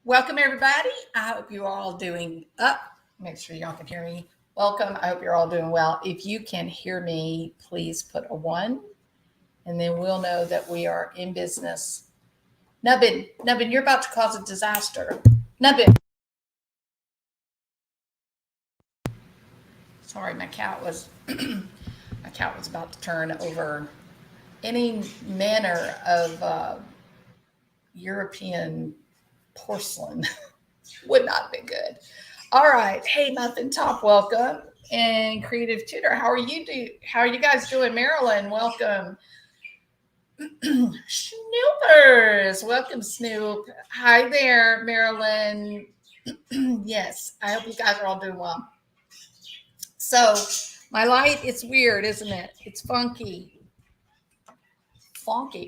Welcome, everybody. I hope you're all doing up. Make sure y'all can hear me. Welcome. I hope you're all doing well. If you can hear me, please put a 1, and then we'll know that we are in business. Nubbin, you're about to cause a disaster. Nubbin. Sorry, my cat was about to turn over any manner of European porcelain. Would not have been good. All right. Hey, Muffin Top, welcome. And Creative Tutor, how are you guys doing? Marilyn, welcome. Snoopers, welcome, Snoop. Hi there, Marilyn. Yes, I hope you guys are all doing well. So my light, it's weird, isn't it? It's funky.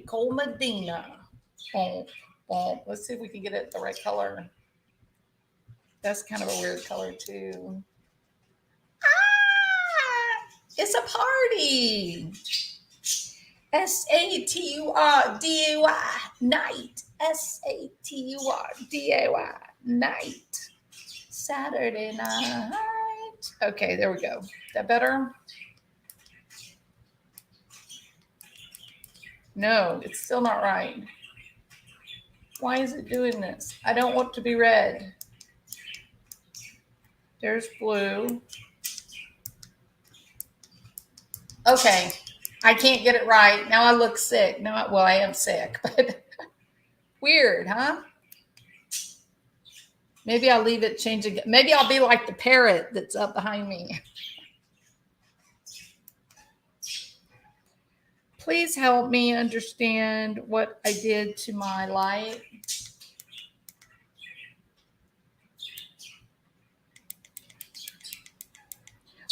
Cole Medina. Let's see if we can get it the right color. That's kind of a weird color too. It's a party. SATURDAY night. SATURDAY night. Saturday night. Okay, there we go. Is that better? No, it's still not right. Why is it doing this? I don't want to be red. There's blue. Okay, I can't get it right. Now I look sick. Well, I am sick, but weird, huh? Maybe I'll leave it change again. Maybe I'll be like the parrot that's up behind me. Please help me understand what I did to my light.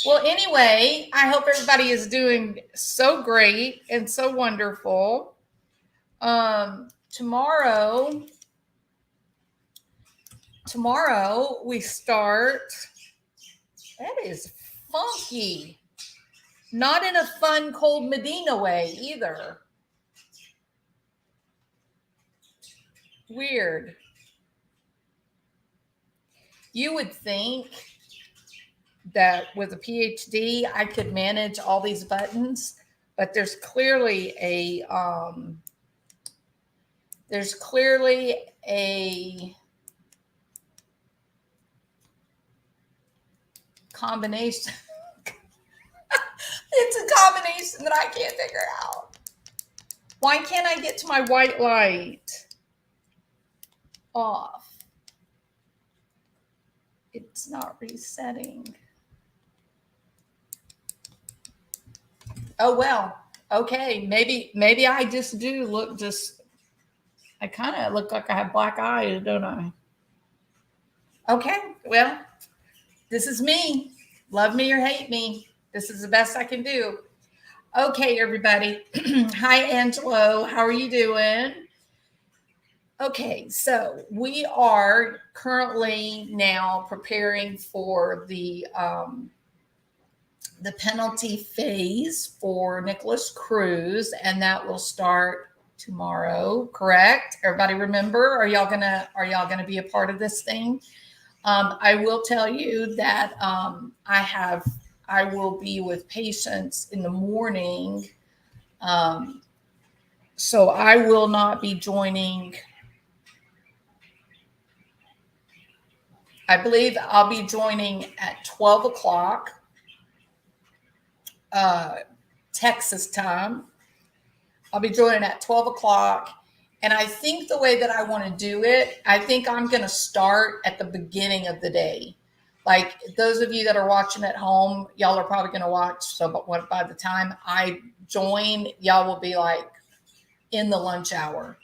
Well, anyway, I hope everybody is doing so great and so wonderful. Tomorrow we start. That is funky. Not in a fun, cold Medina way either. Weird. You would think that with a PhD, I could manage all these buttons, but there's clearly a combination. It's a combination that I can't figure out. Why can't I get to my white light off? It's not resetting. Oh, well, okay. Maybe I just do look I kind of look like I have black eyes, don't I? Okay, well, this is me. Love me or hate me. This is the best I can do. Okay, everybody. Hi, Angelo. How are you doing? Okay, so we are currently now preparing for the penalty phase for Nicholas Cruz, and that will start tomorrow. Correct? Everybody remember? Are y'all gonna be a part of this thing? I will tell you that I will be with patients in the morning. So I will not be joining. I believe I'll be joining at 12 o'clock Texas time. I'll be joining at 12 o'clock. And I think the way that I want to do it, I think I'm going to start at the beginning of the day. Like those of you that are watching at home, y'all are probably going to watch. So but by the time I join, y'all will be like in the lunch hour.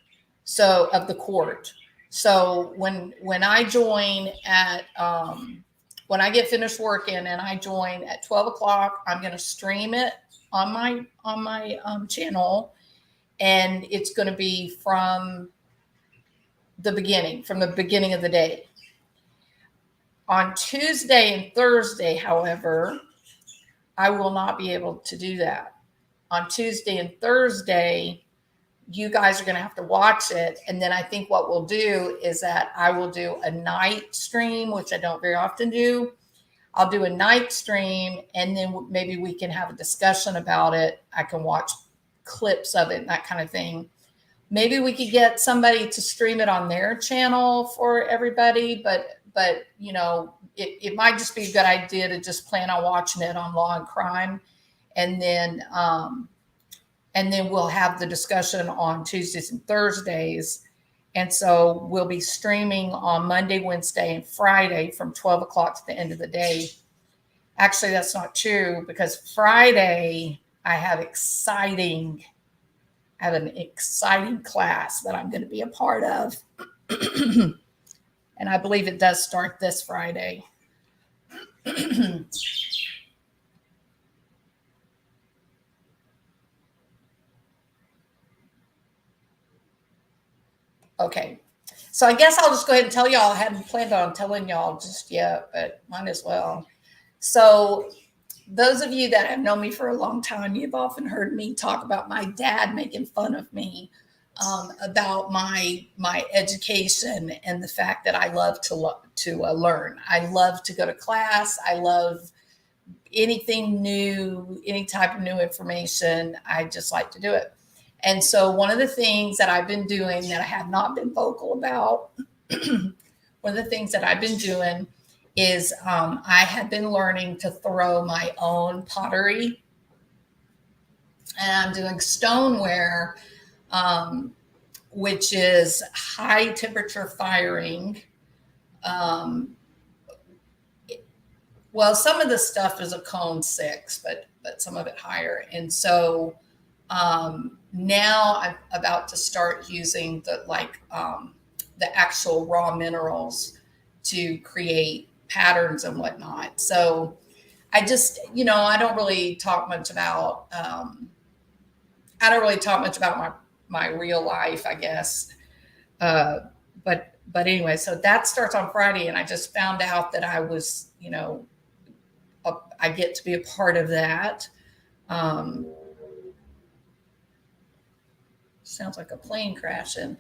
So of the court. So when I join at, when I get finished working and I join at 12 o'clock, I'm going to stream it on my channel. And it's going to be from the beginning of the day. On Tuesday and Thursday, however, I will not be able to do that. On Tuesday and Thursday, you guys are going to have to watch it. And then I think what we'll do is that I will do a night stream, which I don't very often do. I'll do a night stream, and then maybe we can have a discussion about it. I can watch clips of it and that kind of thing. Maybe we could get somebody to stream it on their channel for everybody, but you know, it might just be a good idea to just plan on watching it on Law and Crime, and then we'll have the discussion on Tuesdays and Thursdays. And so we'll be streaming on Monday, Wednesday, and Friday from 12 o'clock to the end of the day. Actually, that's not true, because Friday I have an exciting class that I'm going to be a part of. And I believe it does start this Friday. Okay. So I guess I'll just go ahead and tell y'all. I hadn't planned on telling y'all just yet, but might as well. So those of you that have known me for a long time, you've often heard me talk about my dad making fun of me about my education and the fact that I love to learn. I love to go to class. I love anything new, any type of new information. I just like to do it. And so one of the things that I've been doing that I have not been vocal about, one of the things that I've been doing is I have been learning to throw my own pottery. And I'm doing stoneware, which is high temperature firing. Well, some of the stuff is a cone 6, but some of it higher. And so now I'm about to start using the actual raw minerals to create patterns and whatnot. So I just, I don't really talk much about my real life, I guess. But anyway, so that starts on Friday, and I just found out that I was, I get to be a part of that. Sounds like a plane crashing.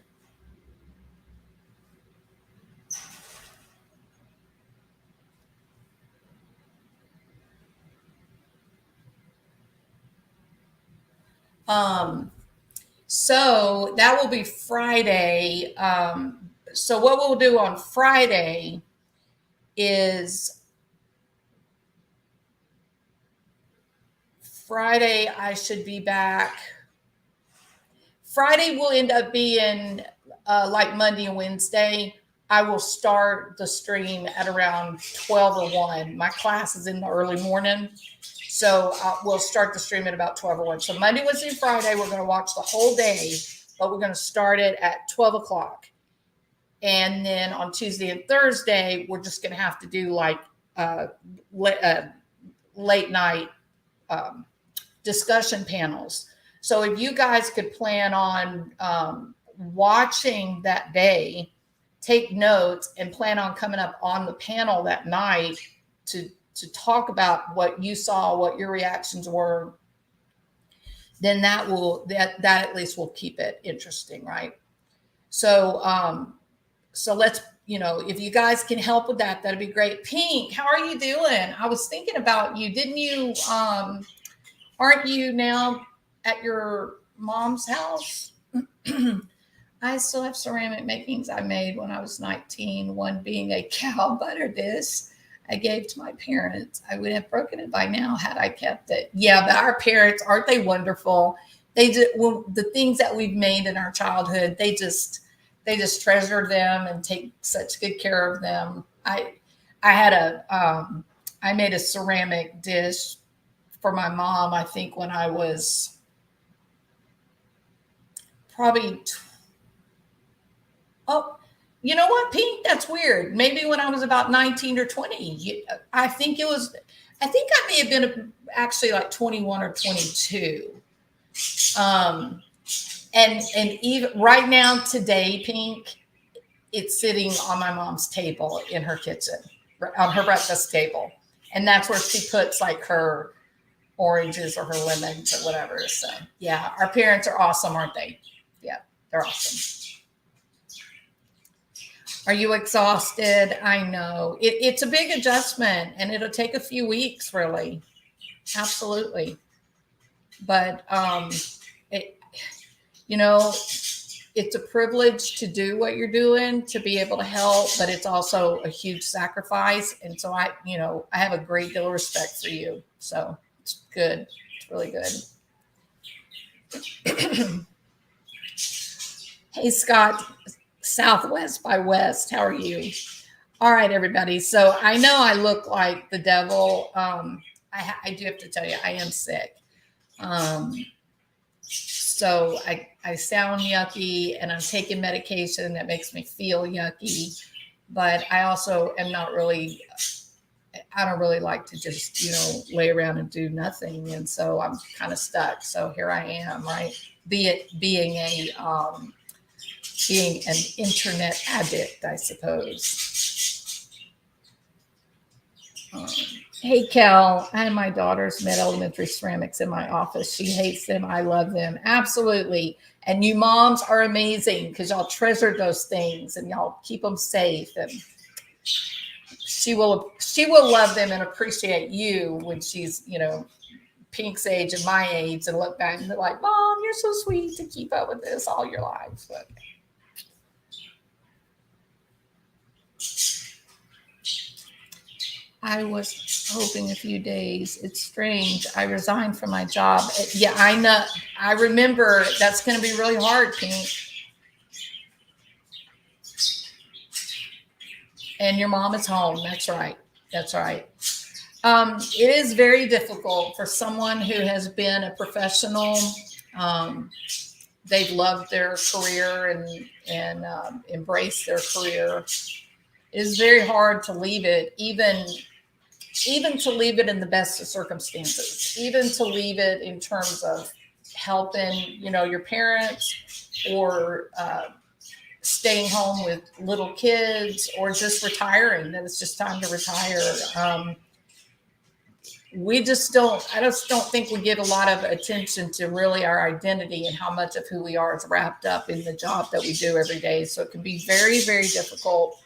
So that will be Friday. So what we'll do on Friday is I should be back. Friday will end up being like Monday and Wednesday. I will start the stream at around 12 or 1. My class is in the early morning. So we'll start the stream at about 12 or 1. So Monday, Wednesday, and Friday, we're going to watch the whole day, but we're going to start it at 12 o'clock. And then on Tuesday and Thursday, we're just going to have to do like late night discussion panels. So if you guys could plan on watching that day, take notes, and plan on coming up on the panel that night to talk about what you saw, what your reactions were, then that at least will keep it interesting, right? So so let's, if you guys can help with that, that'd be great. Pink, how are you doing? I was thinking about you. Didn't you aren't you now at your mom's house? I still have ceramic makings I made when I was 19, one being a cow butter dish I gave to my parents. I would have broken it by now had I kept it. Yeah, but our parents, aren't they wonderful? they just, well, the things that we've made in our childhood, they just treasure them and take such good care of them. I made a ceramic dish for my mom, I think when I was probably, you know what, Pink? That's weird. Maybe when I was about 19 or 20. I think I may have been actually like 21 or 22. And even right now today, Pink, it's sitting on my mom's table in her kitchen, on her breakfast table. And that's where she puts like her oranges or her lemons or whatever. So yeah, our parents are awesome, aren't they? Yeah, they're awesome. Are you exhausted? I know it's a big adjustment and it'll take a few weeks, really. Absolutely. But, it's a privilege to do what you're doing, to be able to help, but it's also a huge sacrifice. And so I have a great deal of respect for you. So it's good. It's really good. Hey, Scott, Southwest by West. How are you? All right, everybody. So I know I look like the devil. I do have to tell you, I am sick. So I sound yucky and I'm taking medication that makes me feel yucky, but I also am not really, I don't really like to just, lay around and do nothing. And so I'm kind of stuck. So here I am, right? Being an internet addict, I suppose. Hey, Kel, I have my daughter's mid-elementary ceramics in my office. She hates them. I love them. Absolutely. And you moms are amazing because y'all treasure those things and y'all keep them safe. And she will love them and appreciate you when she's, Pink's age and my age, and look back and be like, Mom, you're so sweet to keep up with this all your life. But I was hoping a few days. It's strange. I resigned from my job. Yeah, I know. I remember that's going to be really hard, Pink. And your mom is home. That's right. That's right. It is very difficult for someone who has been a professional. They've loved their career and embraced their career. It is very hard to leave it, even to leave it in the best of circumstances, even to leave it in terms of helping, your parents, or staying home with little kids, or just retiring, that it's just time to retire. I just don't think we give a lot of attention to really our identity and how much of who we are is wrapped up in the job that we do every day. So it can be very, very difficult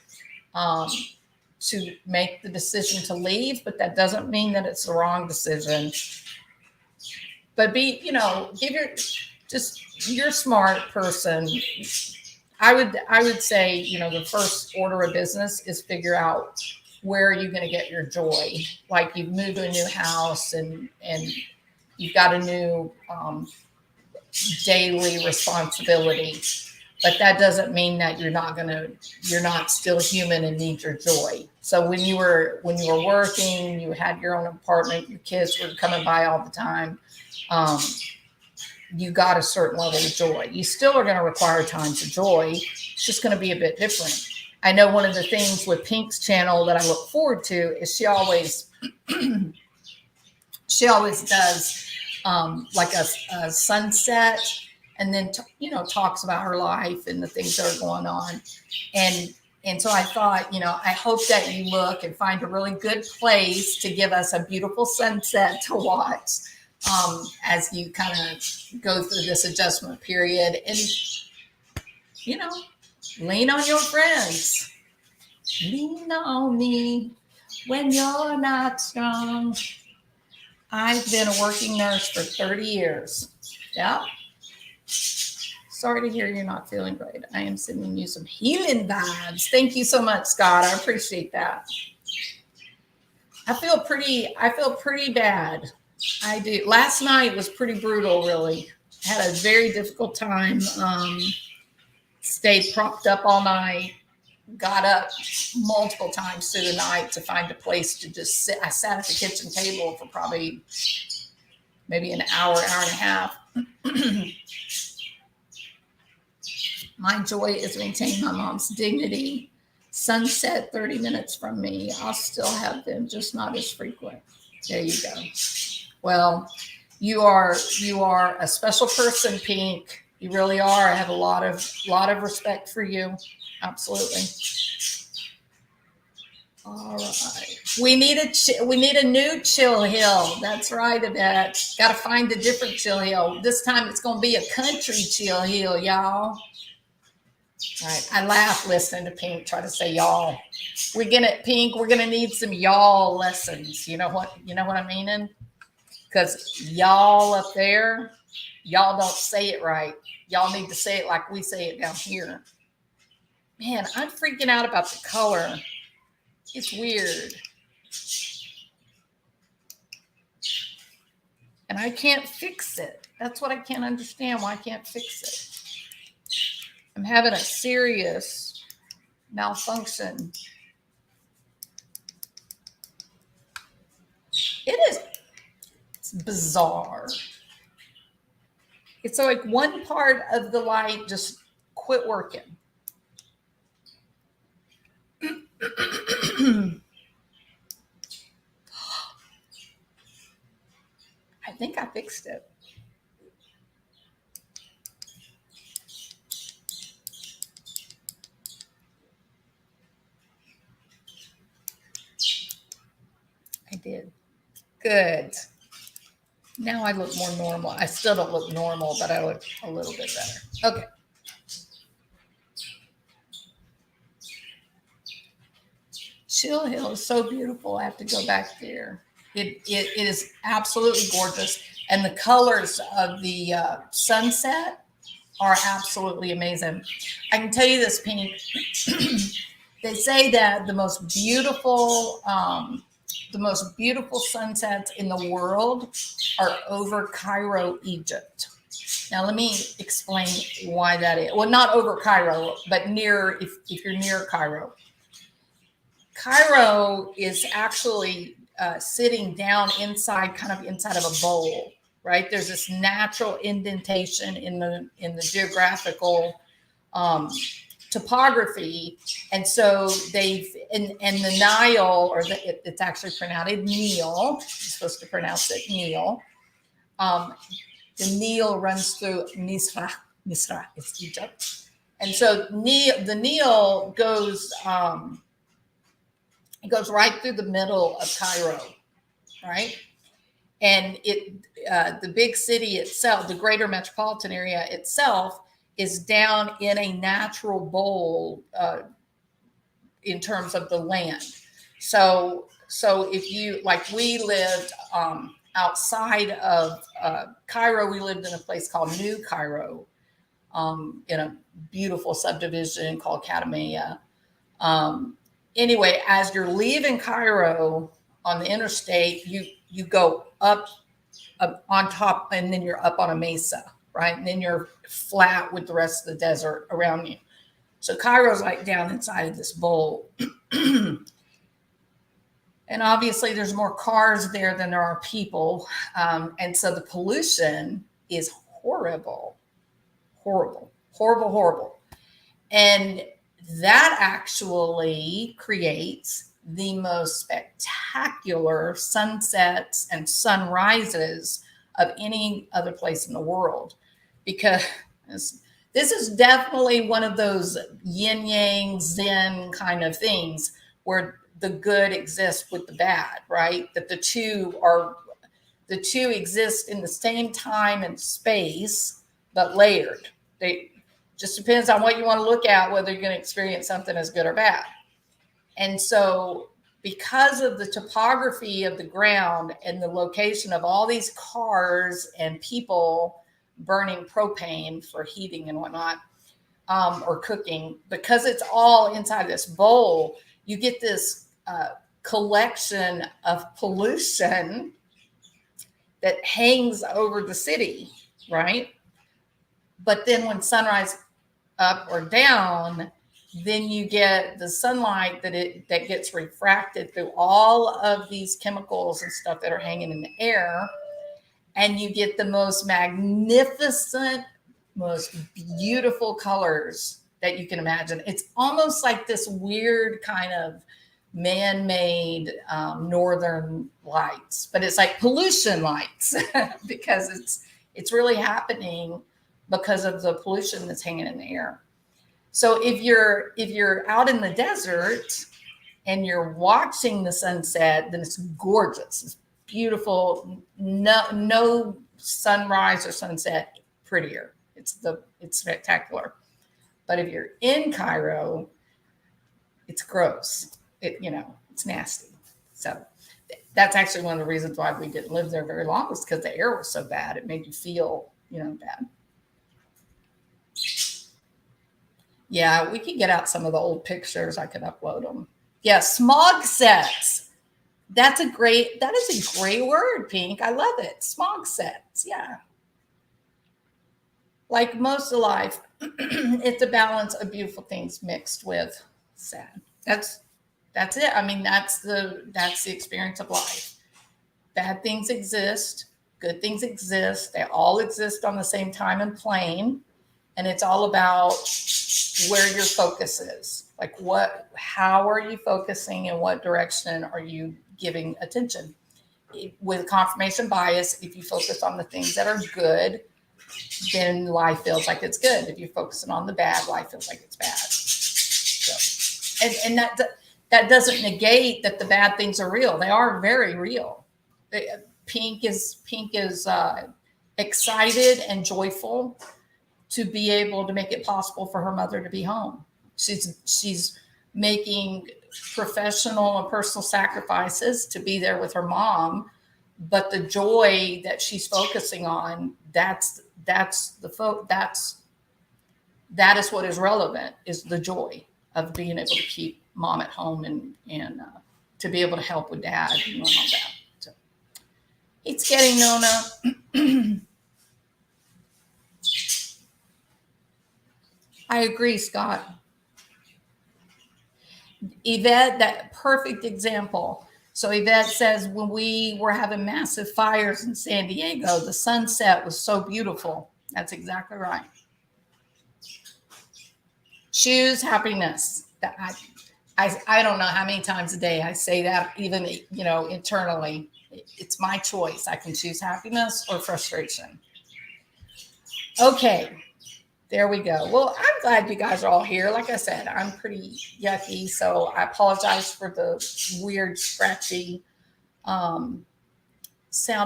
to make the decision to leave, but that doesn't mean that it's the wrong decision. But you're a smart person. I would say, the first order of business is figure out where are you going to get your joy. Like you've moved to a new house and you've got a new daily responsibility. But that doesn't mean that you're not still human and need your joy. So when you were working, you had your own apartment, your kids were coming by all the time, you got a certain level of joy. You still are going to require times of joy. It's just going to be a bit different. I know one of the things with Pink's channel that I look forward to is she always does like a sunset, and then talks about her life and the things that are going on. And so I thought, I hope that you look and find a really good place to give us a beautiful sunset to watch as you kind of go through this adjustment period. And, lean on your friends. Lean on me when you're not strong. I've been a working nurse for 30 years. Yeah. Sorry to hear you're not feeling great. I am sending you some healing vibes. Thank you so much, Scott. I appreciate that. I feel pretty bad. I do. Last night was pretty brutal, really. had a very difficult time. Stayed propped up all night. Got up multiple times through the night to find a place to just sit. I sat at the kitchen table for probably maybe an hour, hour and a half. My joy is maintaining my mom's dignity. Sunset 30 minutes from me. I'll still have them, just not as frequent. There you go. Well, you are a special person, Pink. You really are. I have a lot of respect for you. Absolutely. All right. We need a new Chill Hill. That's right, Annette. Got to find a different Chill Hill. This time it's going to be a country Chill Hill, y'all. All right. I laugh listening to Pink try to say y'all. We're gonna need some y'all lessons. You know what I'm meaning? Because y'all up there, y'all don't say it right. Y'all need to say it like we say it down here. Man, I'm freaking out about the color. It's weird. And I can't fix it. That's what I can't understand, why I can't fix it. I'm having a serious malfunction. It's bizarre. It's like one part of the light just quit working. I think I fixed it. I did. Good. Now I look more normal. I still don't look normal, but I look a little bit better. Okay. Chill Hill is so beautiful. I have to go back there. It is absolutely gorgeous. And the colors of the sunset are absolutely amazing. I can tell you this, Pink. They say that the most beautiful sunsets in the world are over Cairo, Egypt. Now, let me explain why that is. Well, not over Cairo, but near, if you're near Cairo. Cairo is actually sitting down kind of inside of a bowl, right? There's this natural indentation in the geographical topography, and so and the Nile, or it's actually pronounced Nile. You're supposed to pronounce it Nile. The Nile runs through Misra. It's Egypt, and so the Nile goes. It goes right through the middle of Cairo, right? And the big city itself, the greater metropolitan area itself, is down in a natural bowl in terms of the land. So if you, like, we lived outside of Cairo, we lived in a place called New Cairo, in a beautiful subdivision called Katamea. Anyway, as you're leaving Cairo on the interstate, you go up on top, and then you're up on a mesa, right? And then you're flat with the rest of the desert around you. So Cairo's like down inside of this bowl. And obviously there's more cars there than there are people. And so the pollution is horrible. And that actually creates the most spectacular sunsets and sunrises of any other place in the world, because this is definitely one of those yin yang zen kind of things where the good exists with the bad, right? That the two exist in the same time and space, but layered. They just depends on what you want to look at, whether you're going to experience something as good or bad. And so because of the topography of the ground and the location of all these cars and people burning propane for heating and whatnot, or cooking, because it's all inside this bowl, you get this collection of pollution that hangs over the city, right? But then when sunrise up or down, then you get the sunlight that gets refracted through all of these chemicals and stuff that are hanging in the air. And you get the most magnificent, most beautiful colors that you can imagine. It's almost like this weird kind of man-made northern lights, but it's like pollution lights because it's really happening because of the pollution that's hanging in the air. So if you're out in the desert and you're watching the sunset, then it's gorgeous. It's beautiful. No sunrise or sunset prettier. It's spectacular. But if you're in Cairo, it's gross. It's nasty. So that's actually one of the reasons why we didn't live there very long, was because the air was so bad. It made you feel, bad. Yeah, we could get out some of the old pictures. I could upload them. Yeah, smog sets. That is a great word, Pink. I love it. Smog sets. Yeah. Like most of life, it's a balance of beautiful things mixed with sad. That's it. I mean, that's the experience of life. Bad things exist. Good things exist. They all exist on the same time and plane. And it's all about where your focus is. Like how are you focusing, and what direction are you giving attention? With confirmation bias, if you focus on the things that are good, then life feels like it's good. If you're focusing on the bad, life feels like it's bad. So, and that doesn't negate that the bad things are real. They are very real. Pink is excited and joyful to be able to make it possible for her mother to be home. She's making professional and personal sacrifices to be there with her mom, but the joy that she's focusing on, that is what is relevant, is the joy of being able to keep mom at home and to be able to help with dad and all that. So it's getting Nona. I agree, Scott. Yvette, that perfect example. So Yvette says, when we were having massive fires in San Diego, the sunset was so beautiful. That's exactly right. Choose happiness. I don't know how many times a day I say that, even, internally. It's my choice. I can choose happiness or frustration. Okay. There we go. Well, I'm glad you guys are all here. Like I said, I'm pretty yucky, so I apologize for the weird, scratchy sound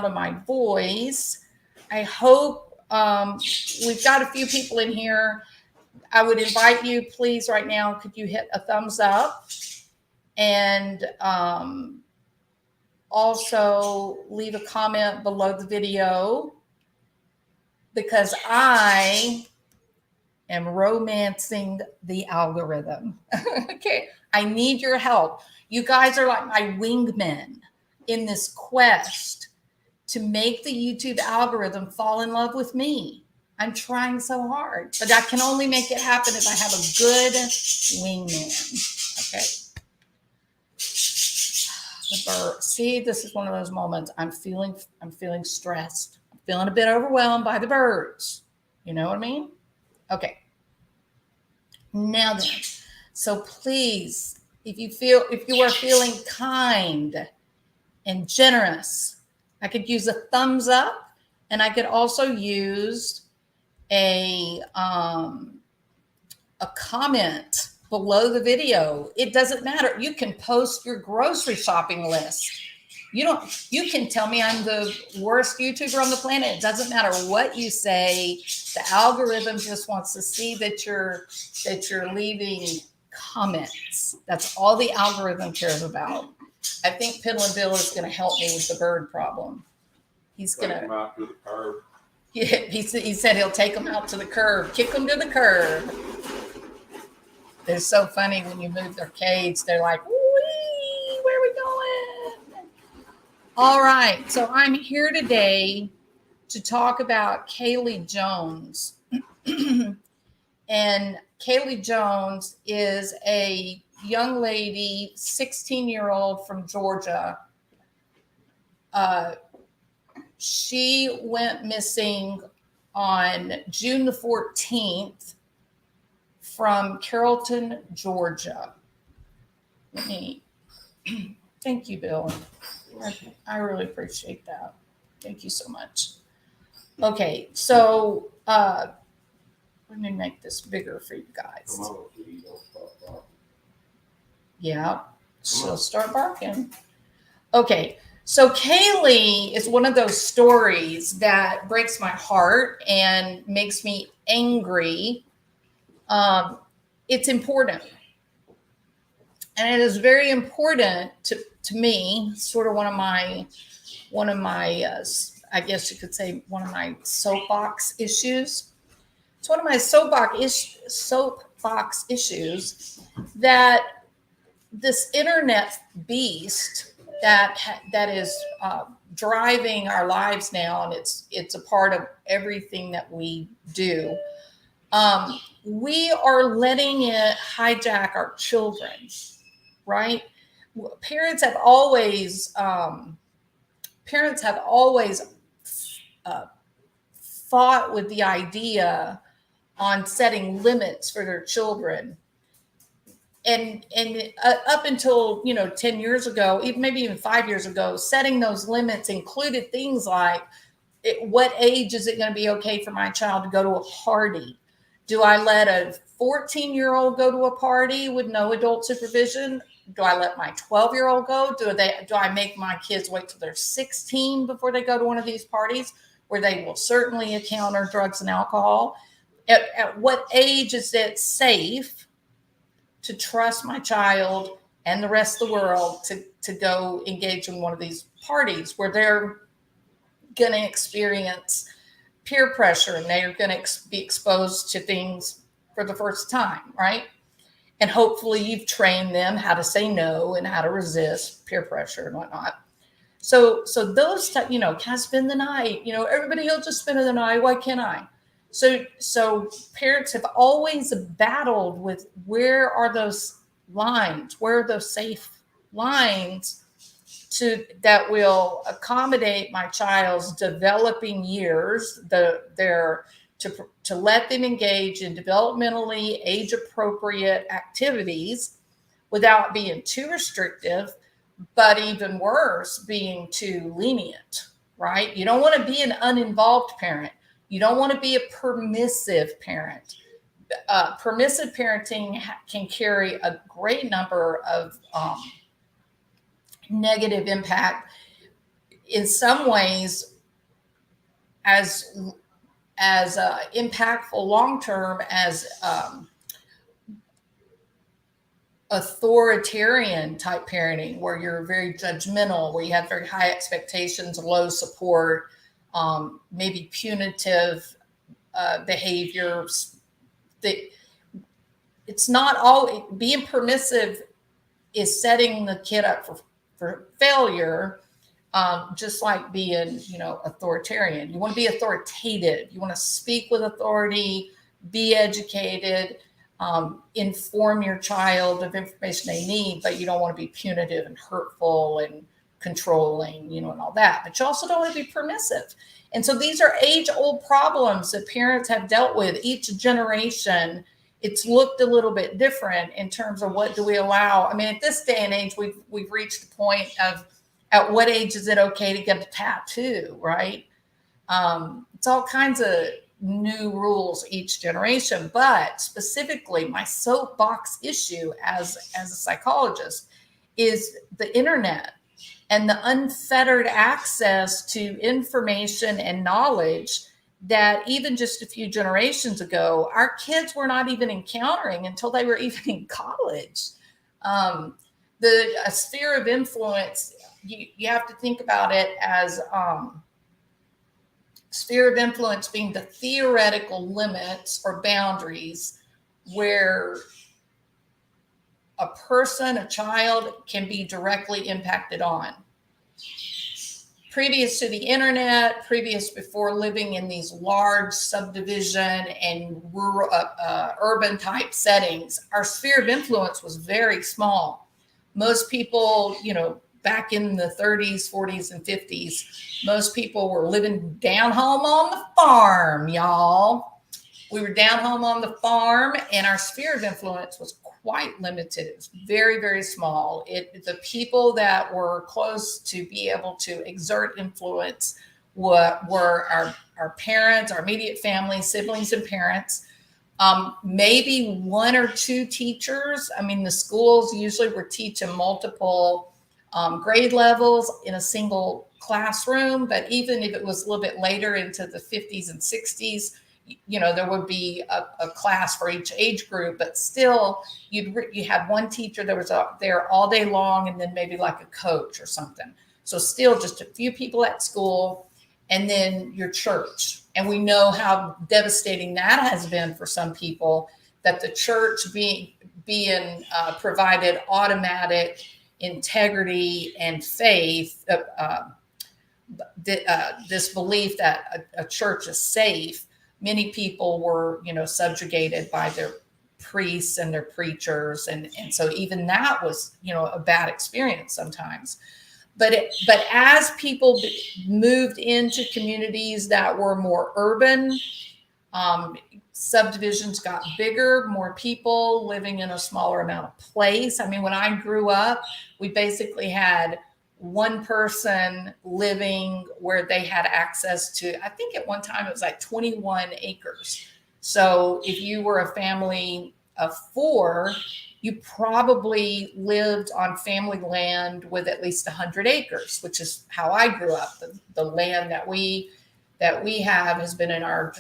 of my voice. I hope we've got a few people in here. I would invite you, please, right now, could you hit a thumbs up? And also leave a comment below the video, because I am romancing the algorithm. Okay. I need your help. You guys are like my wingmen in this quest to make the YouTube algorithm fall in love with me. I'm trying so hard, but I can only make it happen if I have a good wingman. Okay. The bird. See, this is one of those moments I'm feeling stressed. I'm feeling a bit overwhelmed by the birds. You know what I mean? Okay. Now then, so please, if you are feeling kind and generous, I could use a thumbs up, and I could also use a comment below the video. It doesn't matter. You can post your grocery shopping list. You can tell me I'm the worst YouTuber on the planet. It doesn't matter what you say. The algorithm just wants to see that you're leaving comments. That's all the algorithm cares about. I think Piddlin' Bill is going to help me with the bird problem. He's going to. Take him out to the curb. Yeah, he said he'll take them out to the curb, kick them to the curb. They're so funny when you move their cage. They're like, wee, where are we going? All right. So I'm here today to talk about Kaylee Jones. And Kaylee Jones is a young lady, 16-year-old from Georgia. She went missing on June the 14th from Carrollton, Georgia. Thank you, Bill. I really appreciate that. Thank you so much. Okay, so let me make this bigger for you guys. Yeah, she'll start barking. Okay, so Kaylee is one of those stories that breaks my heart and makes me angry. It's important. And it is very important to me, sort of one of my I guess you could say one of my soapbox issues. It's one of my soapbox issues that this internet beast that is driving our lives now, and it's a part of everything that we do. We are letting it hijack our children, right? Parents have always fought with the idea on setting limits for their children. And up until 10 years ago, maybe even 5 years ago, setting those limits included things like, what age is it going to be okay for my child to go to a party? Do I let a 14-year-old go to a party with no adult supervision? Do I let my 12-year-old go? Do I make my kids wait till they're 16 before they go to one of these parties where they will certainly encounter drugs and alcohol? At what age is it safe to trust my child and the rest of the world to go engage in one of these parties where they're going to experience peer pressure and they're going to be exposed to things for the first time, right? And hopefully you've trained them how to say no and how to resist peer pressure and whatnot. So those, can I spend the night? Everybody else just spend the night. Why can't I? So parents have always battled with, where are those lines? Where are those safe lines that will accommodate my child's developing years, to let them engage in developmentally age-appropriate activities without being too restrictive, but even worse, being too lenient, right? You don't want to be an uninvolved parent. You don't want to be a permissive parent. Permissive parenting can carry a great number of negative impact, in some ways as impactful long-term as authoritarian type parenting, where you're very judgmental, where you have very high expectations, low support, maybe punitive behaviors. It's not all being permissive is setting the kid up for failure. Just like being, authoritarian. You want to be authoritative. You want to speak with authority, be educated, inform your child of information they need, but you don't want to be punitive and hurtful and controlling, and all that. But you also don't want to be permissive. And so these are age-old problems that parents have dealt with. Each generation, it's looked a little bit different in terms of what do we allow. I mean, at this day and age, we've reached the point of, at what age is it okay to get a tattoo, right? It's all kinds of new rules each generation, but specifically my soapbox issue as a psychologist is the internet and the unfettered access to information and knowledge that even just a few generations ago, our kids were not even encountering until they were even in college. A sphere of influence, you have to think about it as sphere of influence being the theoretical limits or boundaries where a person, a child, can be directly impacted on. previous to the internet, before living in these large subdivision and rural, urban type settings, our sphere of influence was very small. Most people, back in the 30s, 40s, and 50s, most people were living down home on the farm, y'all. We were down home on the farm, and our sphere of influence was quite limited. It was very, very small. The people that were close to be able to exert influence were our parents, our immediate family, siblings, and parents. Maybe one or two teachers. I mean, the schools usually were teaching multiple grade levels in a single classroom, but even if it was a little bit later into the 50s and 60s, there would be a class for each age group, but still you had one teacher that was there all day long, and then maybe like a coach or something. So still just a few people at school, and then your church. And we know how devastating that has been for some people, that the church being provided automatic integrity and faith, this belief that a church is safe. Many people were, subjugated by their priests and their preachers. And so even that was, a bad experience sometimes. But as people moved into communities that were more urban, subdivisions got bigger, more people living in a smaller amount of place. I mean, when I grew up, we basically had one person living where they had access to, I think at one time it was like 21 acres. So if you were a family of 4, you probably lived on family land with at least 100 acres, which is how I grew up. The land that we have has been in our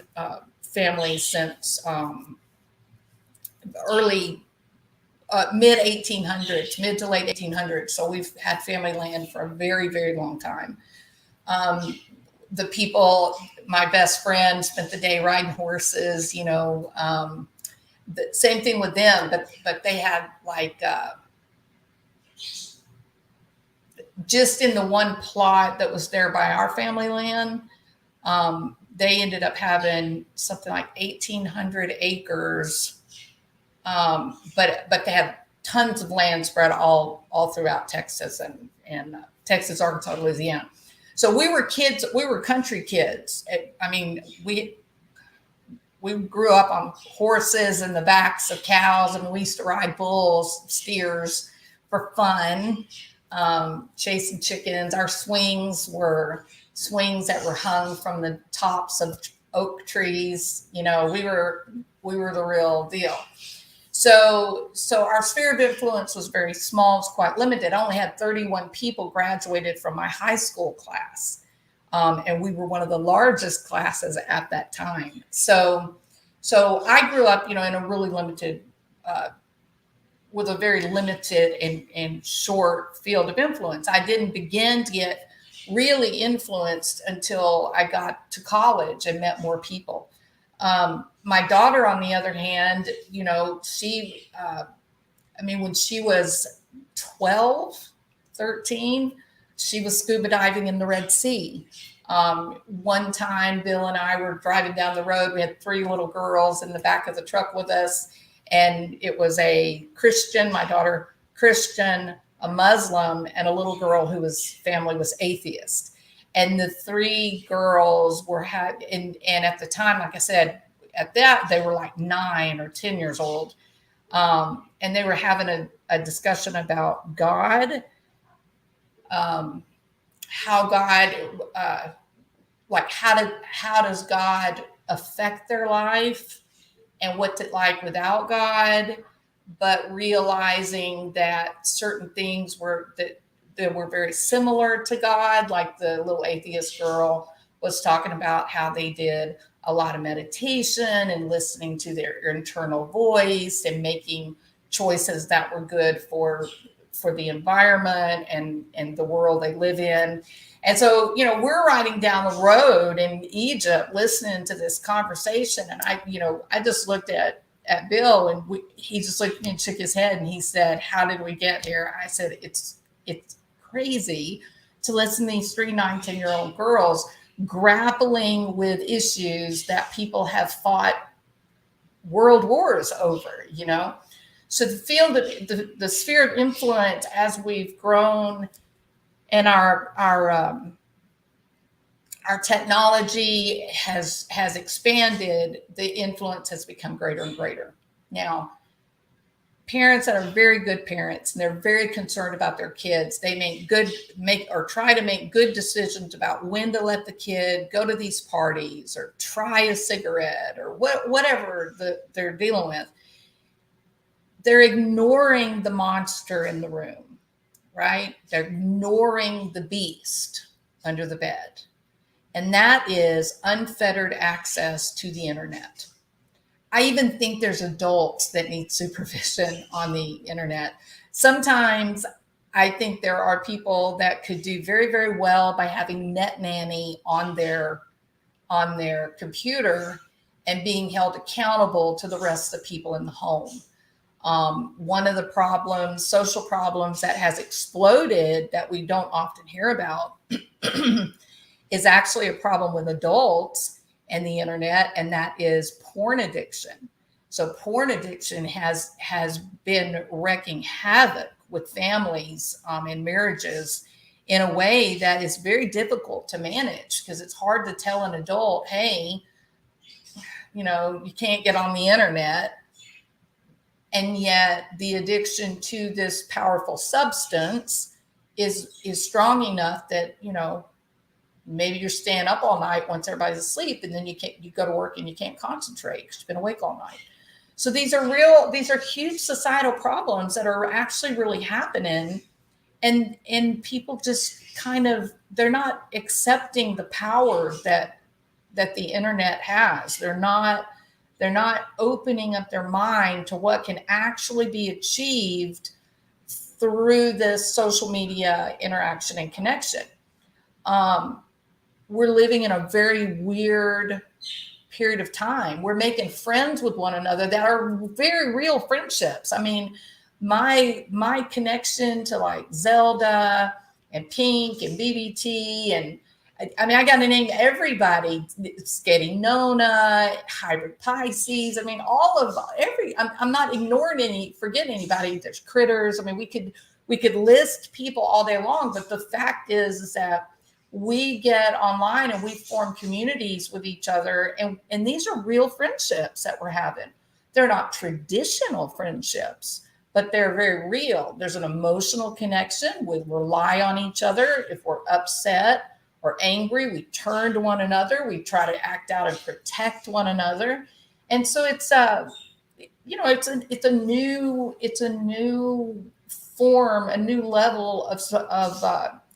family since mid 1800s, mid to late 1800s. So we've had family land for a very, very long time. The people, my best friend, spent the day riding horses, the same thing with them, but they had like, just in the one plot that was there by our family land, they ended up having something like 1,800 acres. But they had tons of land spread all throughout Texas and Texas, Arkansas, Louisiana. So we were kids. We were country kids. I mean, we grew up on horses and the backs of cows, and we used to ride bulls, steers for fun, chasing chickens. Our swings were swings that were hung from the tops of oak trees. We were the real deal. So our sphere of influence was very small. It's quite limited. I only had 31 people graduated from my high school class. And we were one of the largest classes at that time. So I grew up, in a really limited, with a very limited and short field of influence. I didn't begin to get really influenced until I got to college and met more people. My daughter, on the other hand, she, when she was 12, 13, she was scuba diving in the Red Sea. One time, Bill and I were driving down the road. We had 3 little girls in the back of the truck with us. And it was a Christian, my daughter, Christian, a Muslim, and a little girl whose family was atheist. And the 3 girls and at the time, like I said, at that, they were like 9 or 10 years old. And they were having a discussion about God, how God, how does God affect their life and what's it like without God, but realizing that certain things were very similar to God, like the little atheist girl was talking about how they did a lot of meditation and listening to their internal voice and making choices that were good for the environment and the world they live in. And so, we're riding down the road in Egypt listening to this conversation. And I just looked at Bill, and he just looked at me and shook his head, and he said, "How did we get here?" I said, it's crazy to listen to these 3, 9, 10-year-old girls grappling with issues that people have fought world wars over, you know? So the field of the sphere of influence, as we've grown and our technology has expanded, the influence has become greater and greater. Now, parents that are very good parents and they're very concerned about their kids, they try to make good decisions about when to let the kid go to these parties or try a cigarette or whatever they're dealing with. They're ignoring the monster in the room, right? They're ignoring the beast under the bed. And that is unfettered access to the internet. I even think there's adults that need supervision on the internet. Sometimes I think there are people that could do very, very well by having Net Nanny on their computer and being held accountable to the rest of the people in the home. One of the social problems that has exploded that we don't often hear about is actually a problem with adults and the internet, and that is porn addiction. So porn addiction has been wreaking havoc with families and marriages in a way that is very difficult to manage, because it's hard to tell an adult, hey, you can't get on the internet. And yet the addiction to this powerful substance is strong enough that, maybe you're staying up all night once everybody's asleep, and then you go to work and you can't concentrate because you've been awake all night. So these are huge societal problems that are actually really happening. And people just they're not accepting the power that the internet has. They're not opening up their mind to what can actually be achieved through this social media interaction and connection. We're living in a very weird period of time. We're making friends with one another that are very real friendships. I mean, my connection to like Zelda and Pink and BBT, and I got to name everybody, Skating Nona, Hybrid Pisces. I mean, I'm not forgetting anybody. There's Critters. I mean, we could list people all day long, but the fact is that we get online and we form communities with each other. And these are real friendships that we're having. They're not traditional friendships, but they're very real. There's an emotional connection. We rely on each other. If we're upset or angry, we turn to one another. We try to act out and protect one another. And so it's a new form, a new level of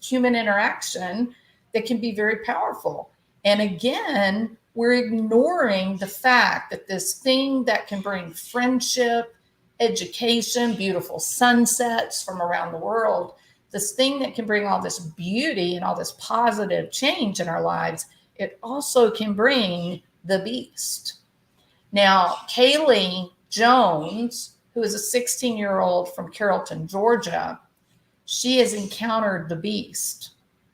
human interaction that can be very powerful. And again, we're ignoring the fact that this thing that can bring friendship, education, beautiful sunsets from around the world, this thing that can bring all this beauty and all this positive change in our lives, it also can bring the beast. Now, Kaylee Jones, who is a 16-year-old from Carrollton, Georgia, she has encountered the beast,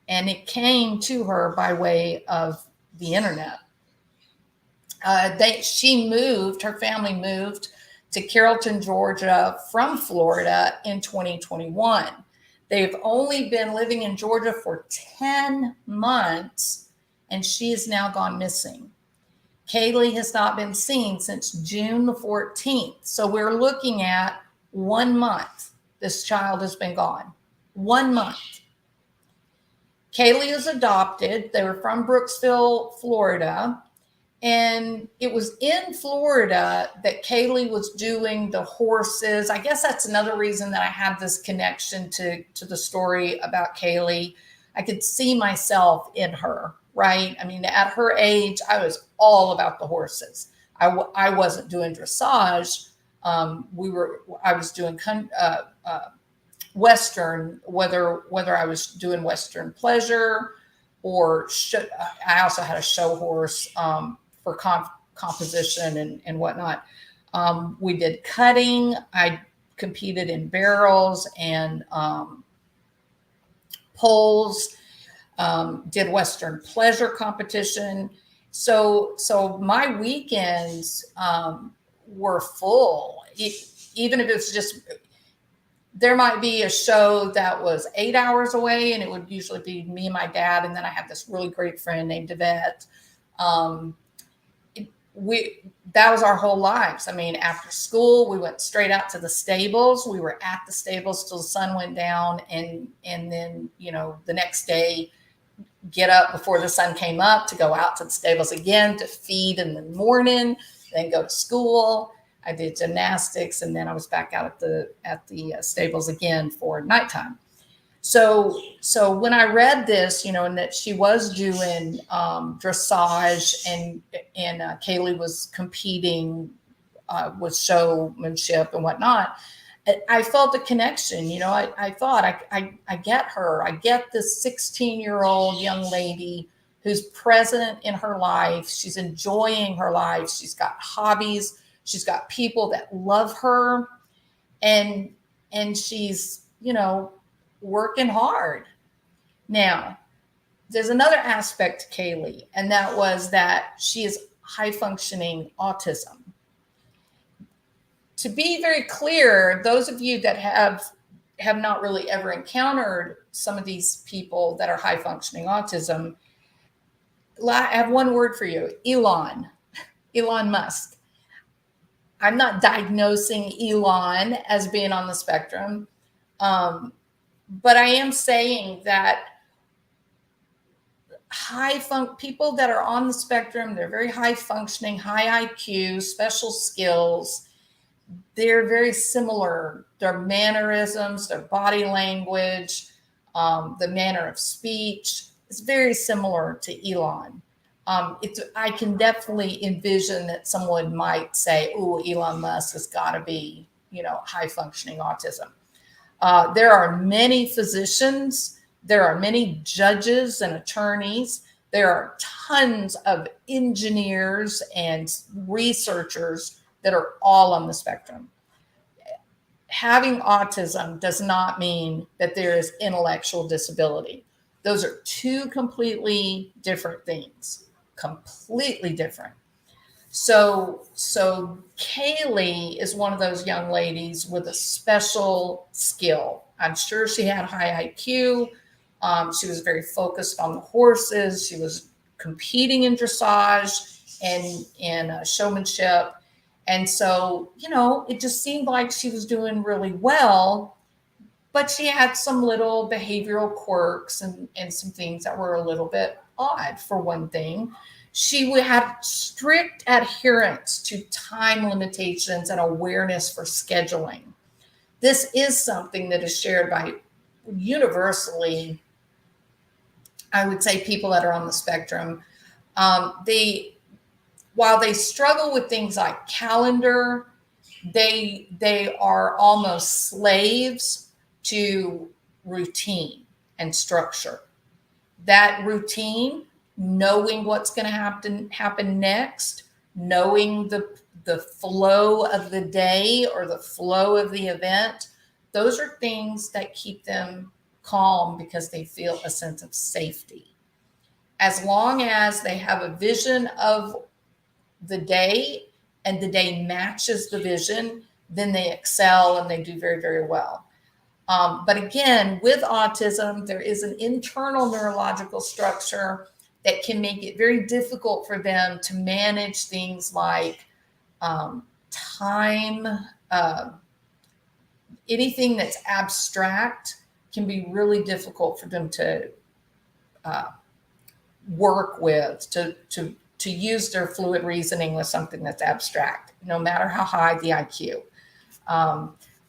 and it came to her by way of the internet. Her family moved to Carrollton, Georgia from Florida in 2021. They've only been living in Georgia for 10 months, and she has now gone missing. Kaylee has not been seen since June the 14th. So we're looking at 1 month. This child has been gone. 1 month. Kaylee is adopted. They were from Brooksville, Florida. And it was in Florida that Kaylee was doing the horses. I guess that's another reason that I have this connection to the story about Kaylee. I could see myself in her, right? I mean, at her age, I was all about the horses. I wasn't doing dressage. I was doing Western, whether I was doing Western pleasure or I also had a show horse for composition and whatnot. We did cutting. I competed in barrels and poles. did Western pleasure competition. So my weekends were full. Even if it's just, there might be a show that was 8 hours away, and it would usually be me and my dad. And then I have this really great friend named Yvette. That was our whole lives. I mean, after school, we went straight out to the stables. We were at the stables till the sun went down. And then, the next day, get up before the sun came up to go out to the stables again to feed in the morning, then go to school. I did gymnastics, and then I was back out at the stables again for nighttime. So when I read this, and that she was doing dressage, and Kaylee was competing with showmanship and whatnot, I felt a connection. I thought I get her. I get this 16-year-old young lady who's present in her life. She's enjoying her life. She's got hobbies. She's got people that love her, and she's, working hard. Now, there's another aspect to Kaylee, and that was that she is high functioning autism. To be very clear, those of you that have not really ever encountered some of these people that are high functioning autism, I have one word for you: Elon Musk. I'm not diagnosing Elon as being on the spectrum, but I am saying that people that are on the spectrum, they're very high functioning, high IQ, special skills. They're very similar. Their mannerisms, their body language, the manner of speech is very similar to Elon. I can definitely envision that someone might say, "Oh, Elon Musk has got to be, high functioning autism." There are many physicians. There are many judges and attorneys. There are tons of engineers and researchers that are all on the spectrum. Having autism does not mean that there is intellectual disability. Those are two completely different things, completely different. So Kaylee is one of those young ladies with a special skill. I'm sure she had high IQ. She was very focused on the horses. She was competing in dressage and in showmanship. And so, it just seemed like she was doing really well, but she had some little behavioral quirks and some things that were a little bit odd. For one thing, she would have strict adherence to time limitations and awareness for scheduling. This is something that is shared by universally, I would say, people that are on the spectrum. While they struggle with things like calendar, they are almost slaves to routine and structure. That routine, knowing what's going to happen next, knowing the flow of the day or the flow of the event, those are things that keep them calm because they feel a sense of safety. As long as they have a vision of the day and the day matches the vision, then they excel and they do very, very well. But again, with autism, there is an internal neurological structure that can make it very difficult for them to manage things like time. Anything that's abstract can be really difficult for them to work with, to use their fluid reasoning with something that's abstract, no matter how high the IQ.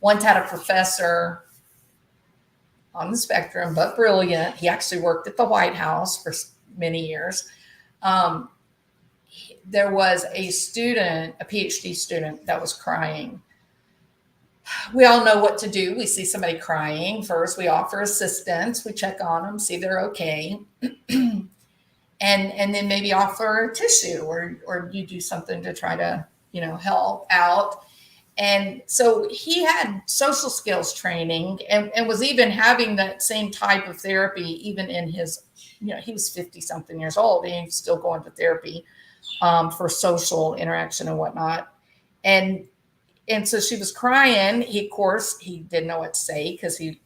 Once had a professor on the spectrum, but brilliant. He actually worked at the White House for many years. There was a student, a PhD student, that was crying. We all know what to do. We see somebody crying. First, we offer assistance. We check on them, see they're okay. And then maybe offer a tissue or you do something to try to, help out. And so he had social skills training and was even having that same type of therapy even in his he was 50 something years old and he was still going to therapy for social interaction and whatnot. And so she was crying. Of course, he didn't know what to say because he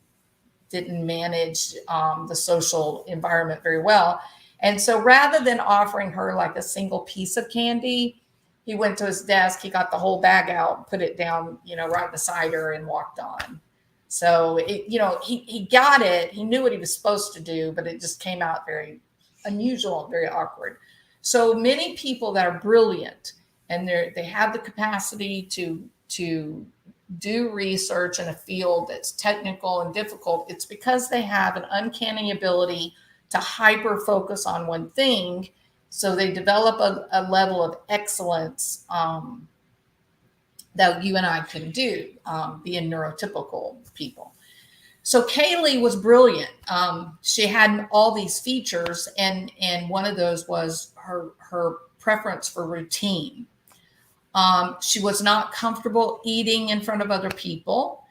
didn't manage the social environment very well. And so rather than offering her like a single piece of candy, he went to his desk, he got the whole bag out, put it down, right beside her and walked on. So, he got it. He knew what he was supposed to do, but it just came out very unusual, very awkward. So many people that are brilliant and they have the capacity to do research in a field that's technical and difficult, it's because they have an uncanny ability to hyper focus on one thing. So they develop a level of excellence that you and I couldn't do, being neurotypical people. So Kaylee was brilliant. She had all these features, and one of those was her preference for routine. She was not comfortable eating in front of other people.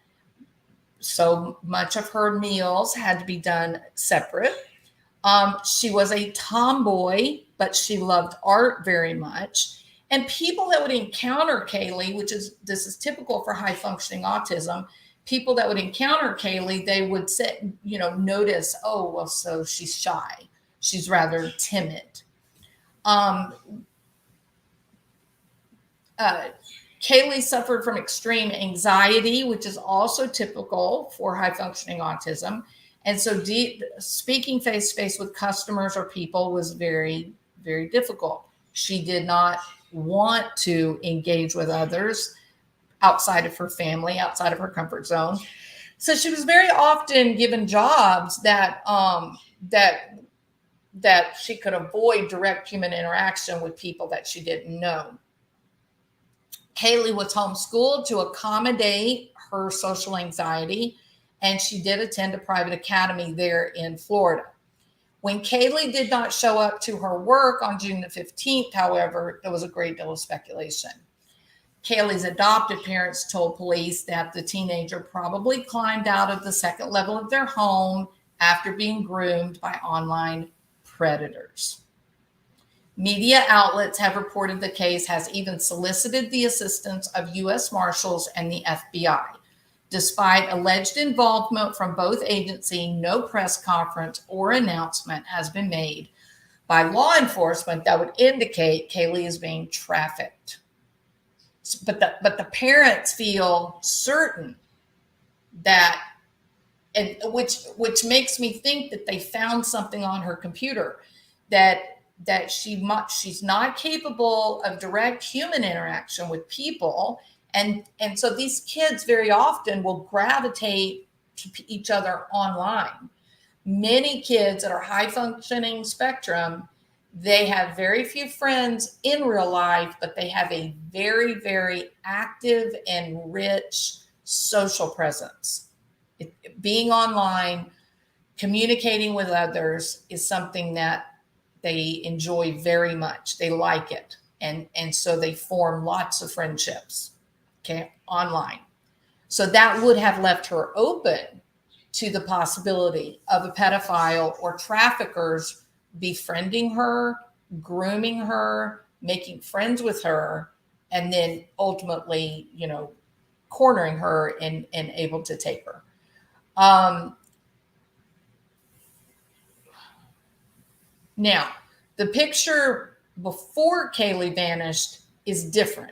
So much of her meals had to be done separate. She was a tomboy, but she loved art very much. And people that would encounter Kaylee, this is typical for high functioning autism, people that would encounter Kaylee, they would say, notice, oh, well, so she's shy. She's rather timid. Kaylee suffered from extreme anxiety, which is also typical for high functioning autism. And so speaking face to face with customers or people was very, very difficult. She did not want to engage with others outside of her family, outside of her comfort zone. So she was very often given jobs that she could avoid direct human interaction with people that she didn't know. Kaylee was homeschooled to accommodate her social anxiety, and she did attend a private academy there in Florida. When Kaylee did not show up to her work on June the 15th, however, there was a great deal of speculation. Kaylee's adopted parents told police that the teenager probably climbed out of the second level of their home after being groomed by online predators. Media outlets have reported the case has even solicited the assistance of U.S. Marshals and the FBI. Despite alleged involvement from both agencies, no press conference or announcement has been made by law enforcement that would indicate Kaylee is being trafficked. But the parents feel certain that, and which makes me think that they found something on her computer that she's not capable of direct human interaction with people. And so these kids very often will gravitate to each other online. Many kids that are high functioning spectrum, they have very few friends in real life, but they have a very, very active and rich social presence. Being online, communicating with others is something that they enjoy very much. They like it. And so they form lots of friendships, online. So that would have left her open to the possibility of a pedophile or traffickers befriending her, grooming her, making friends with her, and then ultimately, cornering her and able to take her. Now, the picture before Kaylee vanished is different.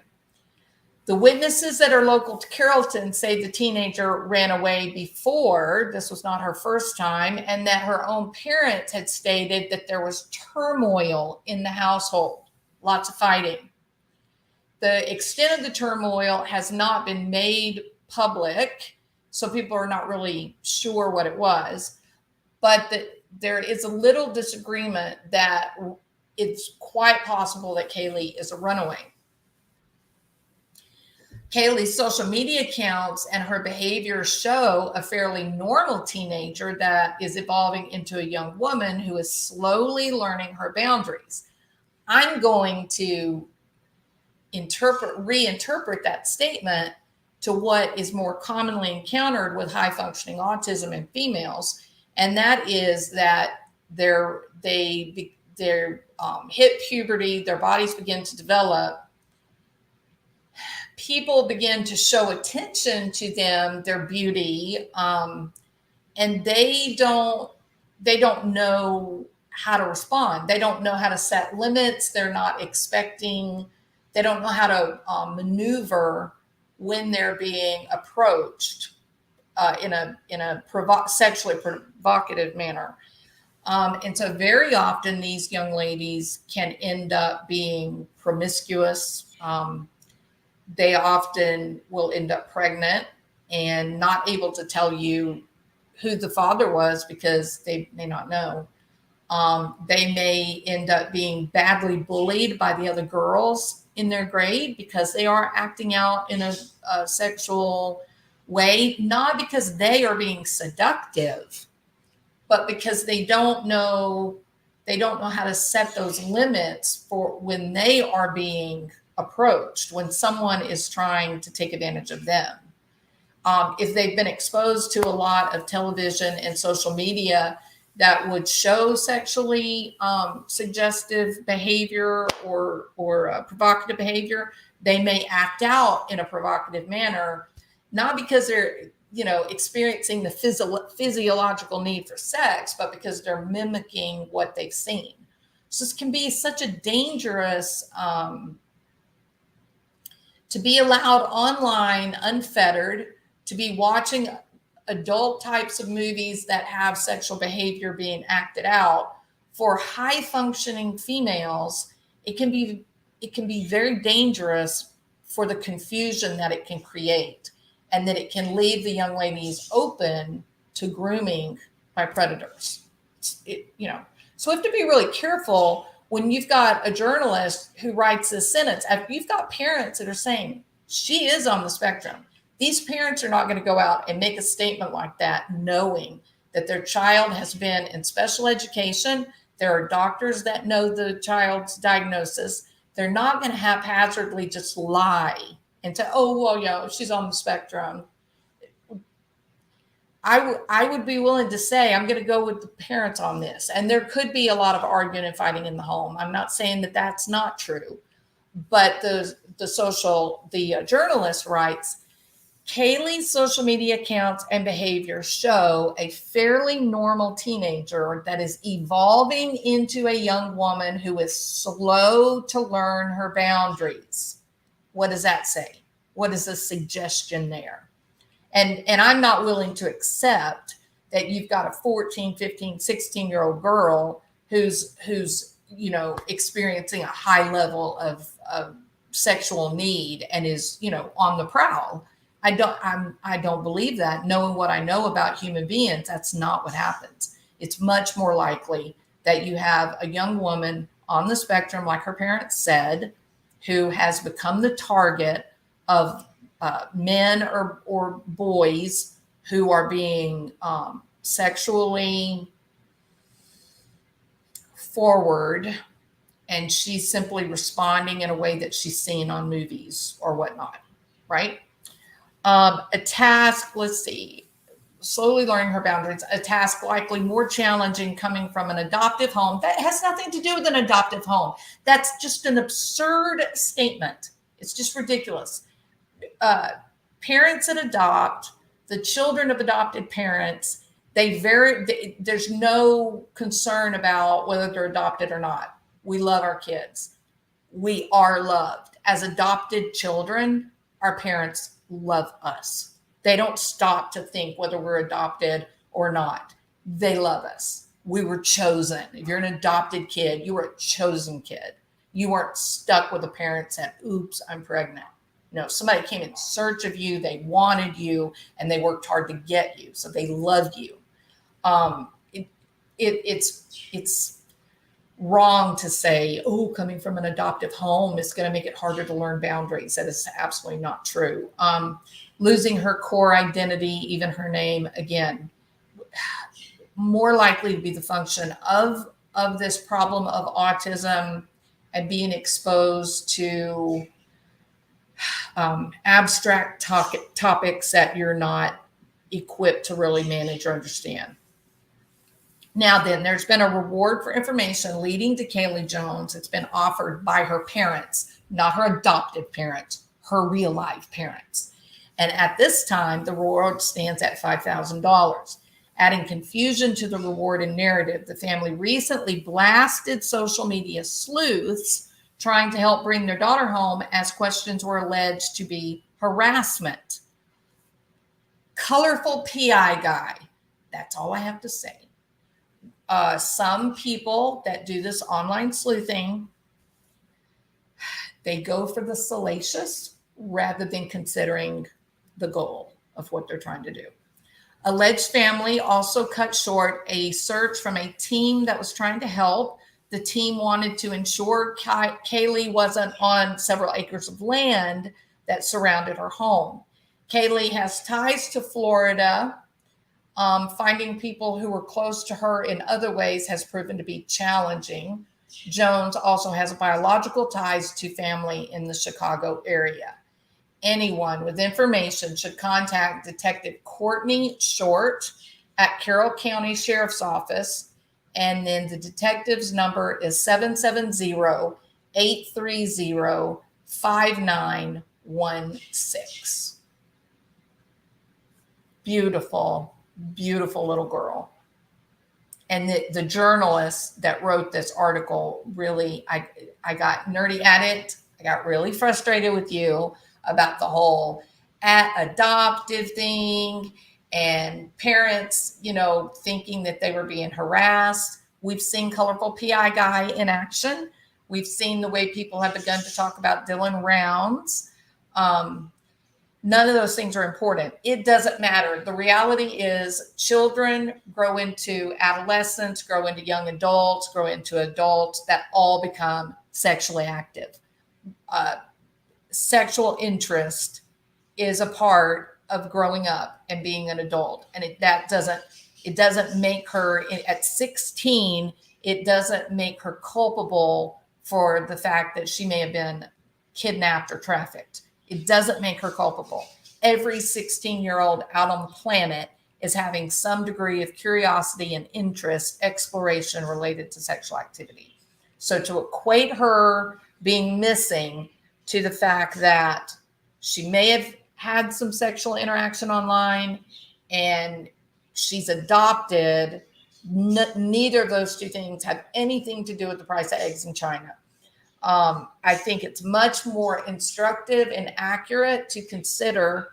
The witnesses that are local to Carrollton say the teenager ran away before. This was not her first time, and that her own parents had stated that there was turmoil in the household, lots of fighting. The extent of the turmoil has not been made public, so people are not really sure what it was, but there is a little disagreement that it's quite possible that Kaylee is a runaway. Kaylee's social media accounts and her behavior show a fairly normal teenager that is evolving into a young woman who is slowly learning her boundaries. I'm going to reinterpret that statement to what is more commonly encountered with high functioning autism in females. And that is that they hit puberty, their bodies begin to develop, people begin to show attention to them, their beauty, and they don't know how to respond. They don't know how to set limits. They're not expecting. They don't know how to maneuver when they're being approached in a sexually provocative manner. And so very often these young ladies can end up being promiscuous. They often will end up pregnant and not able to tell you who the father was because they may not know. They may end up being badly bullied by the other girls in their grade because they are acting out in a sexual way, not because they are being seductive, but because they don't know how to set those limits for when they are being approached, when someone is trying to take advantage of them. If they've been exposed to a lot of television and social media that would show sexually suggestive behavior or provocative behavior, they may act out in a provocative manner, not because they're experiencing the physiological need for sex, but because they're mimicking what they've seen. So this can be such a dangerous to be allowed online unfettered, to be watching adult types of movies that have sexual behavior being acted out. For high functioning females, it can be very dangerous for the confusion that it can create, and that it can leave the young ladies open to grooming by predators. So we have to be really careful when you've got a journalist who writes this sentence. If you've got parents that are saying she is on the spectrum, these parents are not going to go out and make a statement like that knowing that their child has been in special education. There are doctors that know the child's diagnosis. They're not going to haphazardly just lie and say, oh, well, she's on the spectrum. I would be willing to say I'm going to go with the parents on this. And there could be a lot of arguing and fighting in the home. I'm not saying that that's not true. But the journalist writes, Kaylee's social media accounts and behavior show a fairly normal teenager that is evolving into a young woman who is slow to learn her boundaries. What does that say? What is the suggestion there? And I'm not willing to accept that you've got a 14, 15, 16-year-old girl who's experiencing a high level of sexual need and is, on the prowl. I don't believe that. Knowing what I know about human beings, that's not what happens. It's much more likely that you have a young woman on the spectrum, like her parents said, who has become the target of men or boys who are being sexually forward, and she's simply responding in a way that she's seen on movies or whatnot, right? A task, let's see, slowly learning her boundaries, a task likely more challenging coming from an adoptive home. That has nothing to do with an adoptive home. That's just an absurd statement. It's just ridiculous. Parents that adopt, the children of adopted parents, there's no concern about whether they're adopted or not. We love our kids. We are loved. As adopted children, our parents love us. They don't stop to think whether we're adopted or not. They love us. We were chosen. If you're an adopted kid, you were a chosen kid. You weren't stuck with a parent saying, oops, I'm pregnant. No, somebody came in search of you. They wanted you and they worked hard to get you. So they love you. It's wrong to say, oh, coming from an adoptive home is going to make it harder to learn boundaries. That is absolutely not true. Losing her core identity, even her name, again, more likely to be the function of this problem of autism and being exposed to abstract topics that you're not equipped to really manage or understand. Now then, there's been a reward for information leading to Kaylee Jones. It's been offered by her parents, not her adopted parents, her real life parents. And at this time, the reward stands at $5,000. Adding confusion to the reward and narrative, the family recently blasted social media sleuths trying to help bring their daughter home as questions were alleged to be harassment. Colorful PI guy. That's all I have to say. Some people that do this online sleuthing, they go for the salacious rather than considering the goal of what they're trying to do. Alleged family also cut short a search from a team that was trying to help. The team wanted to ensure Kaylee wasn't on several acres of land that surrounded her home. Kaylee has ties to Florida. Finding people who were close to her in other ways has proven to be challenging. Jones also has biological ties to family in the Chicago area. Anyone with information should contact Detective Courtney Short at Carroll County Sheriff's Office. And then the detective's number is 770-830-5916. Beautiful, beautiful little girl. And the journalist that wrote this article really, I got nerdy at it. I got really frustrated with you about the whole adoptive thing and parents, thinking that they were being harassed. We've seen colorful PI guy in action. We've seen the way people have begun to talk about Dylan Rounds. None of those things are important. It doesn't matter. The reality is children grow into adolescence, grow into young adults, grow into adults that all become sexually active. Sexual interest is a part of growing up and being an adult. And it doesn't make her at 16, it doesn't make her culpable for the fact that she may have been kidnapped or trafficked. It doesn't make her culpable. Every 16-year-old out on the planet is having some degree of curiosity and interest, exploration related to sexual activity. So to equate her being missing to the fact that she may have had some sexual interaction online and she's adopted, neither of those two things have anything to do with the price of eggs in China. I think it's much more instructive and accurate to consider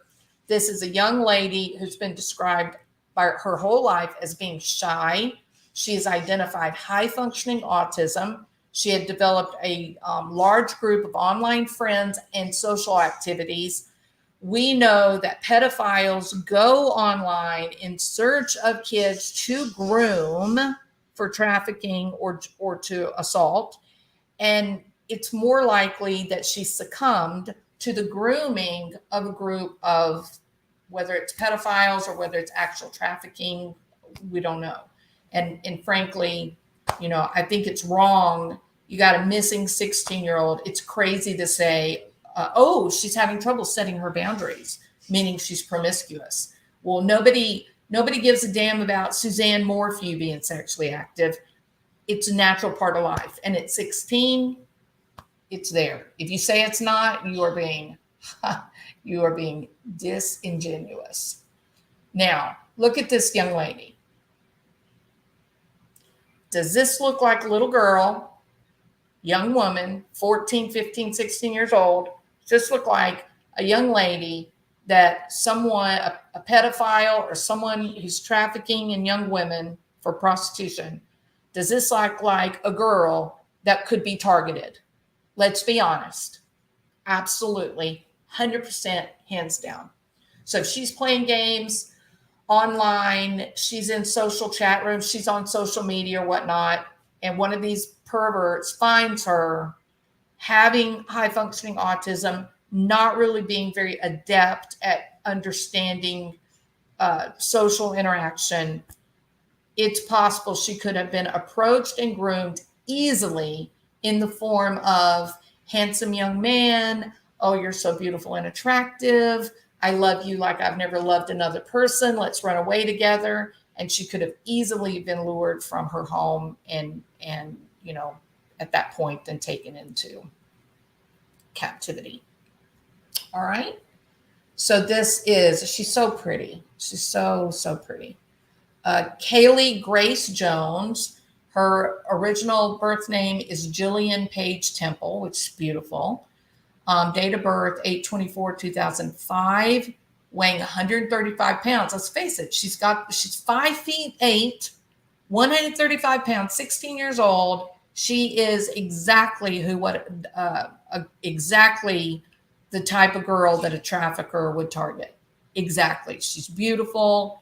this is a young lady who's been described by her whole life as being shy. She has identified high functioning autism. She had developed a large group of online friends and social activities. We know that pedophiles go online in search of kids to groom for trafficking or to assault. And it's more likely that she succumbed to the grooming of a group of, whether it's pedophiles or whether it's actual trafficking, we don't know. And frankly, I think it's wrong. You got a missing 16-year-old. It's crazy to say, she's having trouble setting her boundaries, meaning she's promiscuous. Well, nobody gives a damn about Suzanne Morphew being sexually active. It's a natural part of life. And at 16, it's there. If you say it's not, you are being disingenuous. Now, look at this young lady. Does this look like a little girl, young woman, 14, 15, 16 years old? Does this look like a young lady that someone, a pedophile or someone who's trafficking in young women for prostitution, does this look like a girl that could be targeted? Let's be honest. Absolutely. 100% hands down. So if she's playing games online, she's in social chat rooms, she's on social media or whatnot, and one of these perverts finds her having high functioning autism, not really being very adept at understanding social interaction, it's possible she could have been approached and groomed easily in the form of handsome young man. Oh, you're so beautiful and attractive. I love you like I've never loved another person. Let's run away together. and she could have easily been lured from her home and at that point then taken into captivity. All right. So she's so pretty. She's so pretty. Kaylee Grace Jones. Her original birth name is Jillian Page Temple, which is beautiful. Date of birth, 8/24/2005, weighing 135 pounds. Let's face it, she's 5'8", 135 pounds, 16 years old. She is exactly exactly the type of girl that a trafficker would target. Exactly. She's beautiful.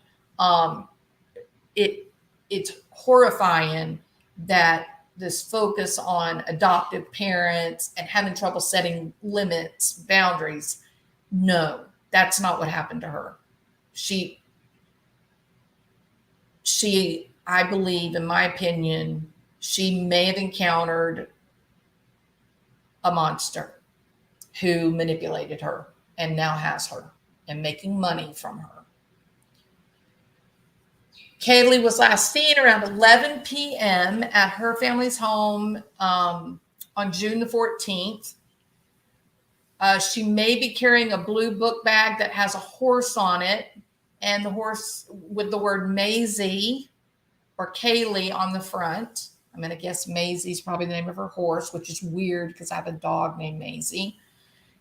It's horrifying that this focus on adoptive parents and having trouble setting limits, boundaries. No, that's not what happened to her. She, I believe, in my opinion, she may have encountered a monster who manipulated her and now has her and making money from her. Kaylee was last seen around 11 p.m. at her family's home on June the 14th. She may be carrying a blue book bag that has a horse on it, and the horse with the word Maisie or Kaylee on the front. I'm going to guess Maisie's probably the name of her horse, which is weird because I have a dog named Maisie.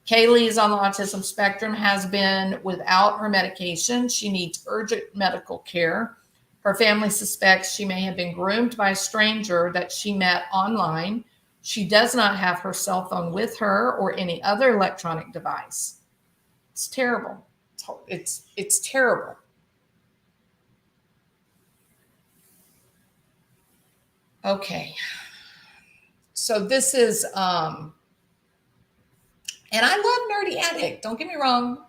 Kaylee is on the autism spectrum, has been without her medication. She needs urgent medical care. Her family suspects she may have been groomed by a stranger that she met online. She does not have her cell phone with her or any other electronic device. It's terrible. It's terrible. Okay. So this is, and I love Nerdy Addict. Don't get me wrong.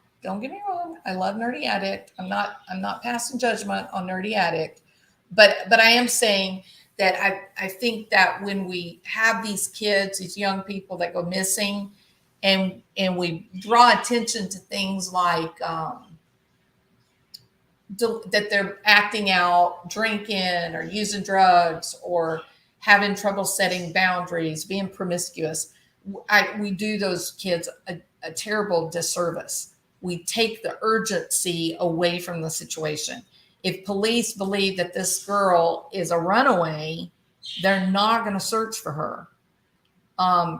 I love Nerdy Addict. I'm not passing judgment on Nerdy Addict, but I am saying that I think that when we have these kids, these young people that go missing, and we draw attention to things like that they're acting out, drinking or using drugs or having trouble setting boundaries, being promiscuous, we do those kids a terrible disservice. We take the urgency away from the situation. If police believe that this girl is a runaway, they're not going to search for her.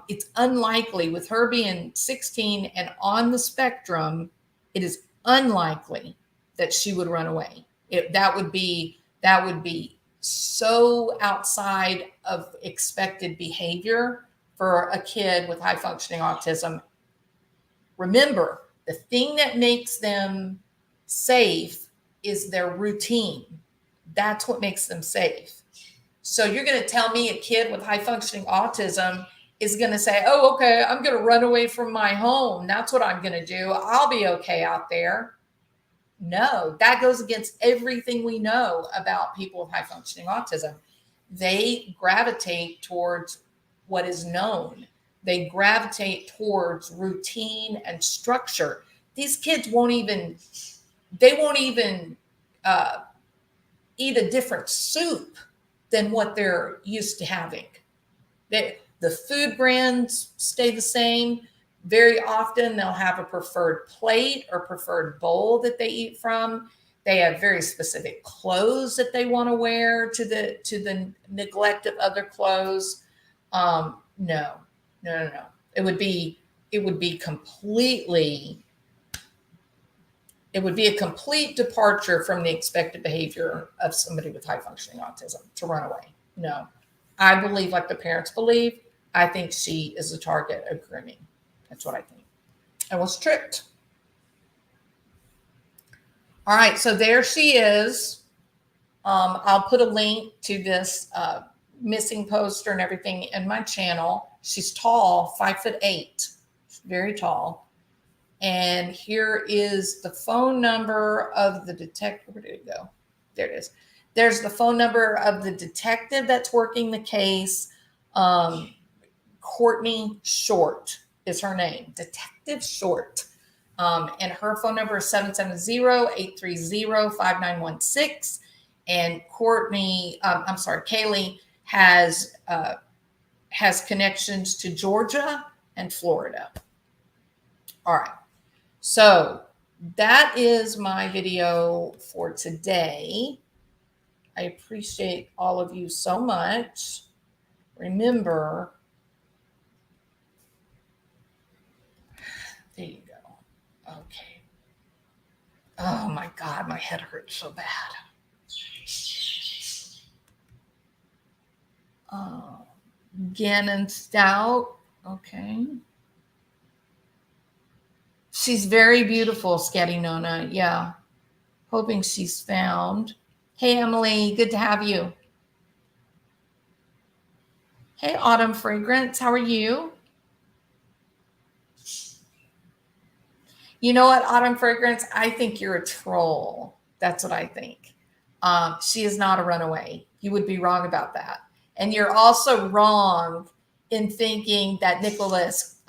It's unlikely, with her being 16 and on the spectrum, it is unlikely that she would run away. That would be so outside of expected behavior for a kid with high functioning autism. Remember, the thing that makes them safe is their routine. That's what makes them safe. So you're going to tell me a kid with high functioning autism is going to say, oh, okay, I'm going to run away from my home. That's what I'm going to do. I'll be okay out there. No, that goes against everything we know about people with high functioning autism. They gravitate towards what is known. They gravitate towards routine and structure. These kids won't even eat a different soup than what they're used to having. The food brands stay the same. Very often they'll have a preferred plate or preferred bowl that they eat from. They have very specific clothes that they want to wear to the neglect of other clothes. No. It would be a complete departure from the expected behavior of somebody with high functioning autism to run away. No, I believe, like the parents believe, I think she is a target of grooming. That's what I think. I was tricked. All right, so there she is. I'll put a link to this missing poster and everything in my channel. She's tall, 5'8", very tall. And here is the phone number of the detective. Where did it go? There it is. There's the phone number of the detective that's working the case. Courtney Short is her name, Detective Short. And her phone number is 770-830-5916. And Courtney, Kaylee has connections to Georgia and Florida. All right. So that is my video for today. I appreciate all of you so much. Remember, there you go. Okay. Oh my God, my head hurts so bad. Gannon Stout. Okay. She's very beautiful, Scottie Nona. Yeah. Hoping she's found. Hey, Emily. Good to have you. Hey, Autumn Fragrance. How are you? You know what, Autumn Fragrance? I think you're a troll. That's what I think. She is not a runaway. You would be wrong about that. And you're also wrong in thinking that Nicholas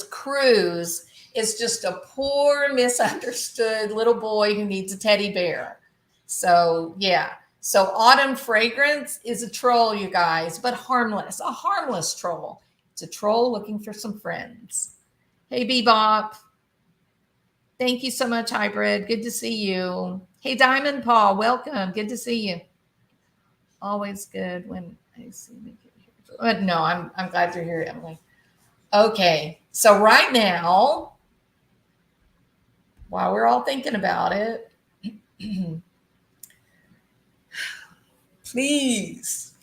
Cruz is just a poor, misunderstood little boy who needs a teddy bear. So, yeah. So Autumn Fragrance is a troll, you guys, but harmless, a harmless troll. It's a troll looking for some friends. Hey, Bebop. Thank you so much, Hybrid. Good to see you. Hey, Diamond Paul, welcome. Good to see you. Always good when I see you. But no, I'm glad you're here, Emily. Okay, so right now, while we're all thinking about it, please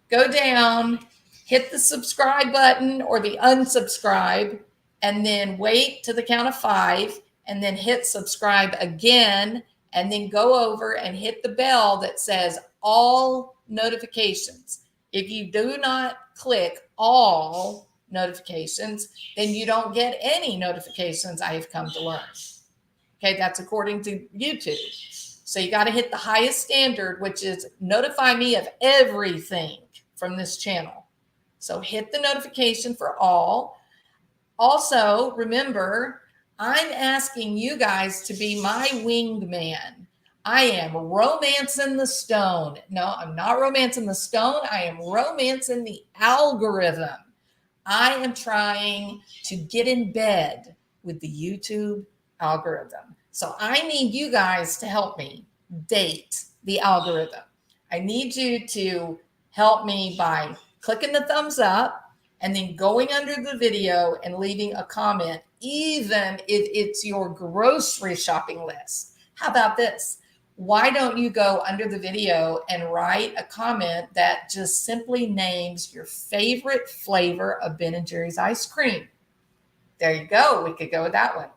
go down, hit the subscribe button or the unsubscribe, and then wait to the count of 5, and then hit subscribe again, and then go over and hit the bell that says all notifications. If you do not click all notifications, then you don't get any notifications, I have come to learn. Okay, that's according to YouTube. So you got to hit the highest standard, which is notify me of everything from this channel. So hit the notification for all. Also, remember, I'm asking you guys to be my wingman. I am romancing the stone. No, I'm not romancing the stone. I am romancing the algorithm. I am trying to get in bed with the YouTube algorithm. So I need you guys to help me date the algorithm. I need you to help me by clicking the thumbs up and then going under the video and leaving a comment, even if it's your grocery shopping list. How about this? Why don't you go under the video and write a comment that just simply names your favorite flavor of Ben & Jerry's ice cream? There you go. We could go with that one.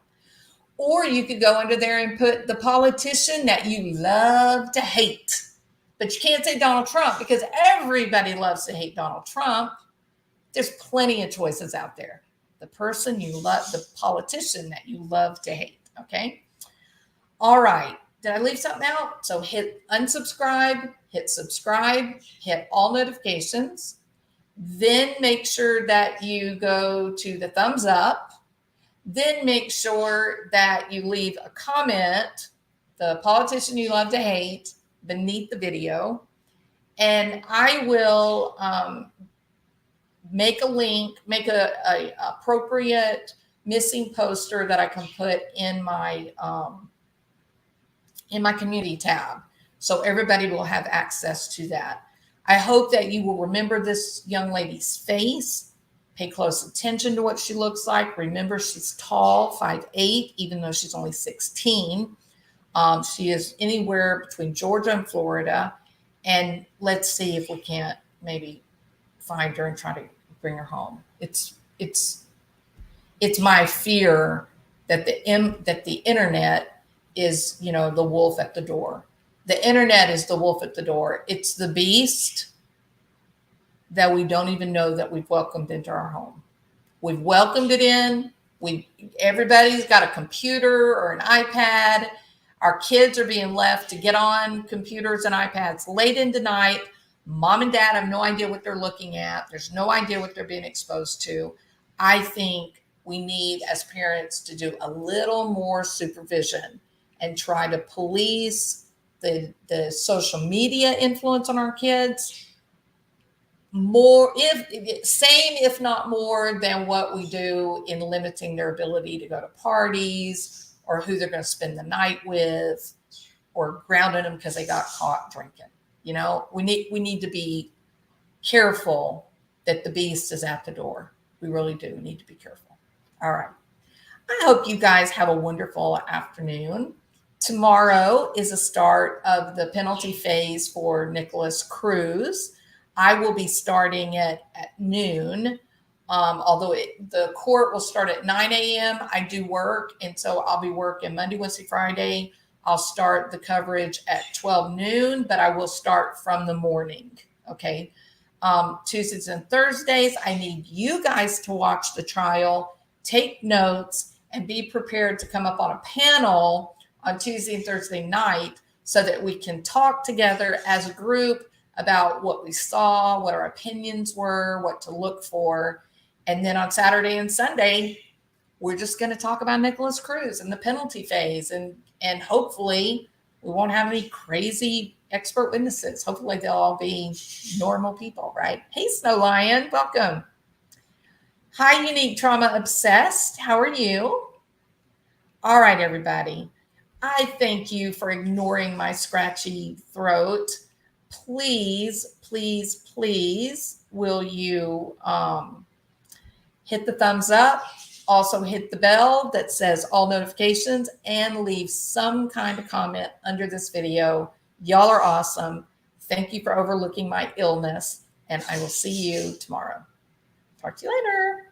Or you could go under there and put the politician that you love to hate. But you can't say Donald Trump because everybody loves to hate Donald Trump. There's plenty of choices out there. The person you love, the politician that you love to hate. Okay. All right. Did I leave something out? So hit unsubscribe, hit subscribe, hit all notifications. Then make sure that you go to the thumbs up. Then make sure that you leave a comment, the politician you love to hate, beneath the video. And I will make a link, make a appropriate missing poster that I can put in my community tab. So everybody will have access to that. I hope that you will remember this young lady's face. Pay close attention to what she looks like. Remember, she's tall, 5'8", even though she's only 16. She is anywhere between Georgia and Florida. And let's see if we can't maybe find her and try to bring her home. It's my fear that the internet is, the wolf at the door. The internet is the wolf at the door. It's the beast that we don't even know that we've welcomed into our home. We've welcomed it in. Everybody's got a computer or an iPad. Our kids are being left to get on computers and iPads late into night. Mom and dad have no idea what they're looking at. There's no idea what they're being exposed to. I think we need, as parents, to do a little more supervision and try to police the social media influence on our kids more, if not more than what we do in limiting their ability to go to parties or who they're going to spend the night with or grounding them because they got caught drinking. You know, we need to be careful that the beast is at the door. We really do need to be careful. All right. I hope you guys have a wonderful afternoon. Tomorrow is the start of the penalty phase for Nicholas Cruz. I will be starting at noon. Although the court will start at 9 a.m. I do work, and so I'll be working Monday, Wednesday, Friday. I'll start the coverage at 12 noon, but I will start from the morning. Okay. Tuesdays and Thursdays, I need you guys to watch the trial, take notes, and be prepared to come up on a panel on Tuesday and Thursday night so that we can talk together as a group about what we saw, what our opinions were, what to look for. And then on Saturday and Sunday, we're just going to talk about Nicholas Cruz and the penalty phase. And hopefully we won't have any crazy expert witnesses. Hopefully they'll all be normal people, right? Hey, Snow Lion, welcome. Hi, Unique Trauma Obsessed. How are you? All right, everybody. I thank you for ignoring my scratchy throat. Please, please, please, will you hit the thumbs up? Also hit the bell that says all notifications and leave some kind of comment under this video. Y'all are awesome. Thank you for overlooking my illness, and I will see you tomorrow. Talk to you later.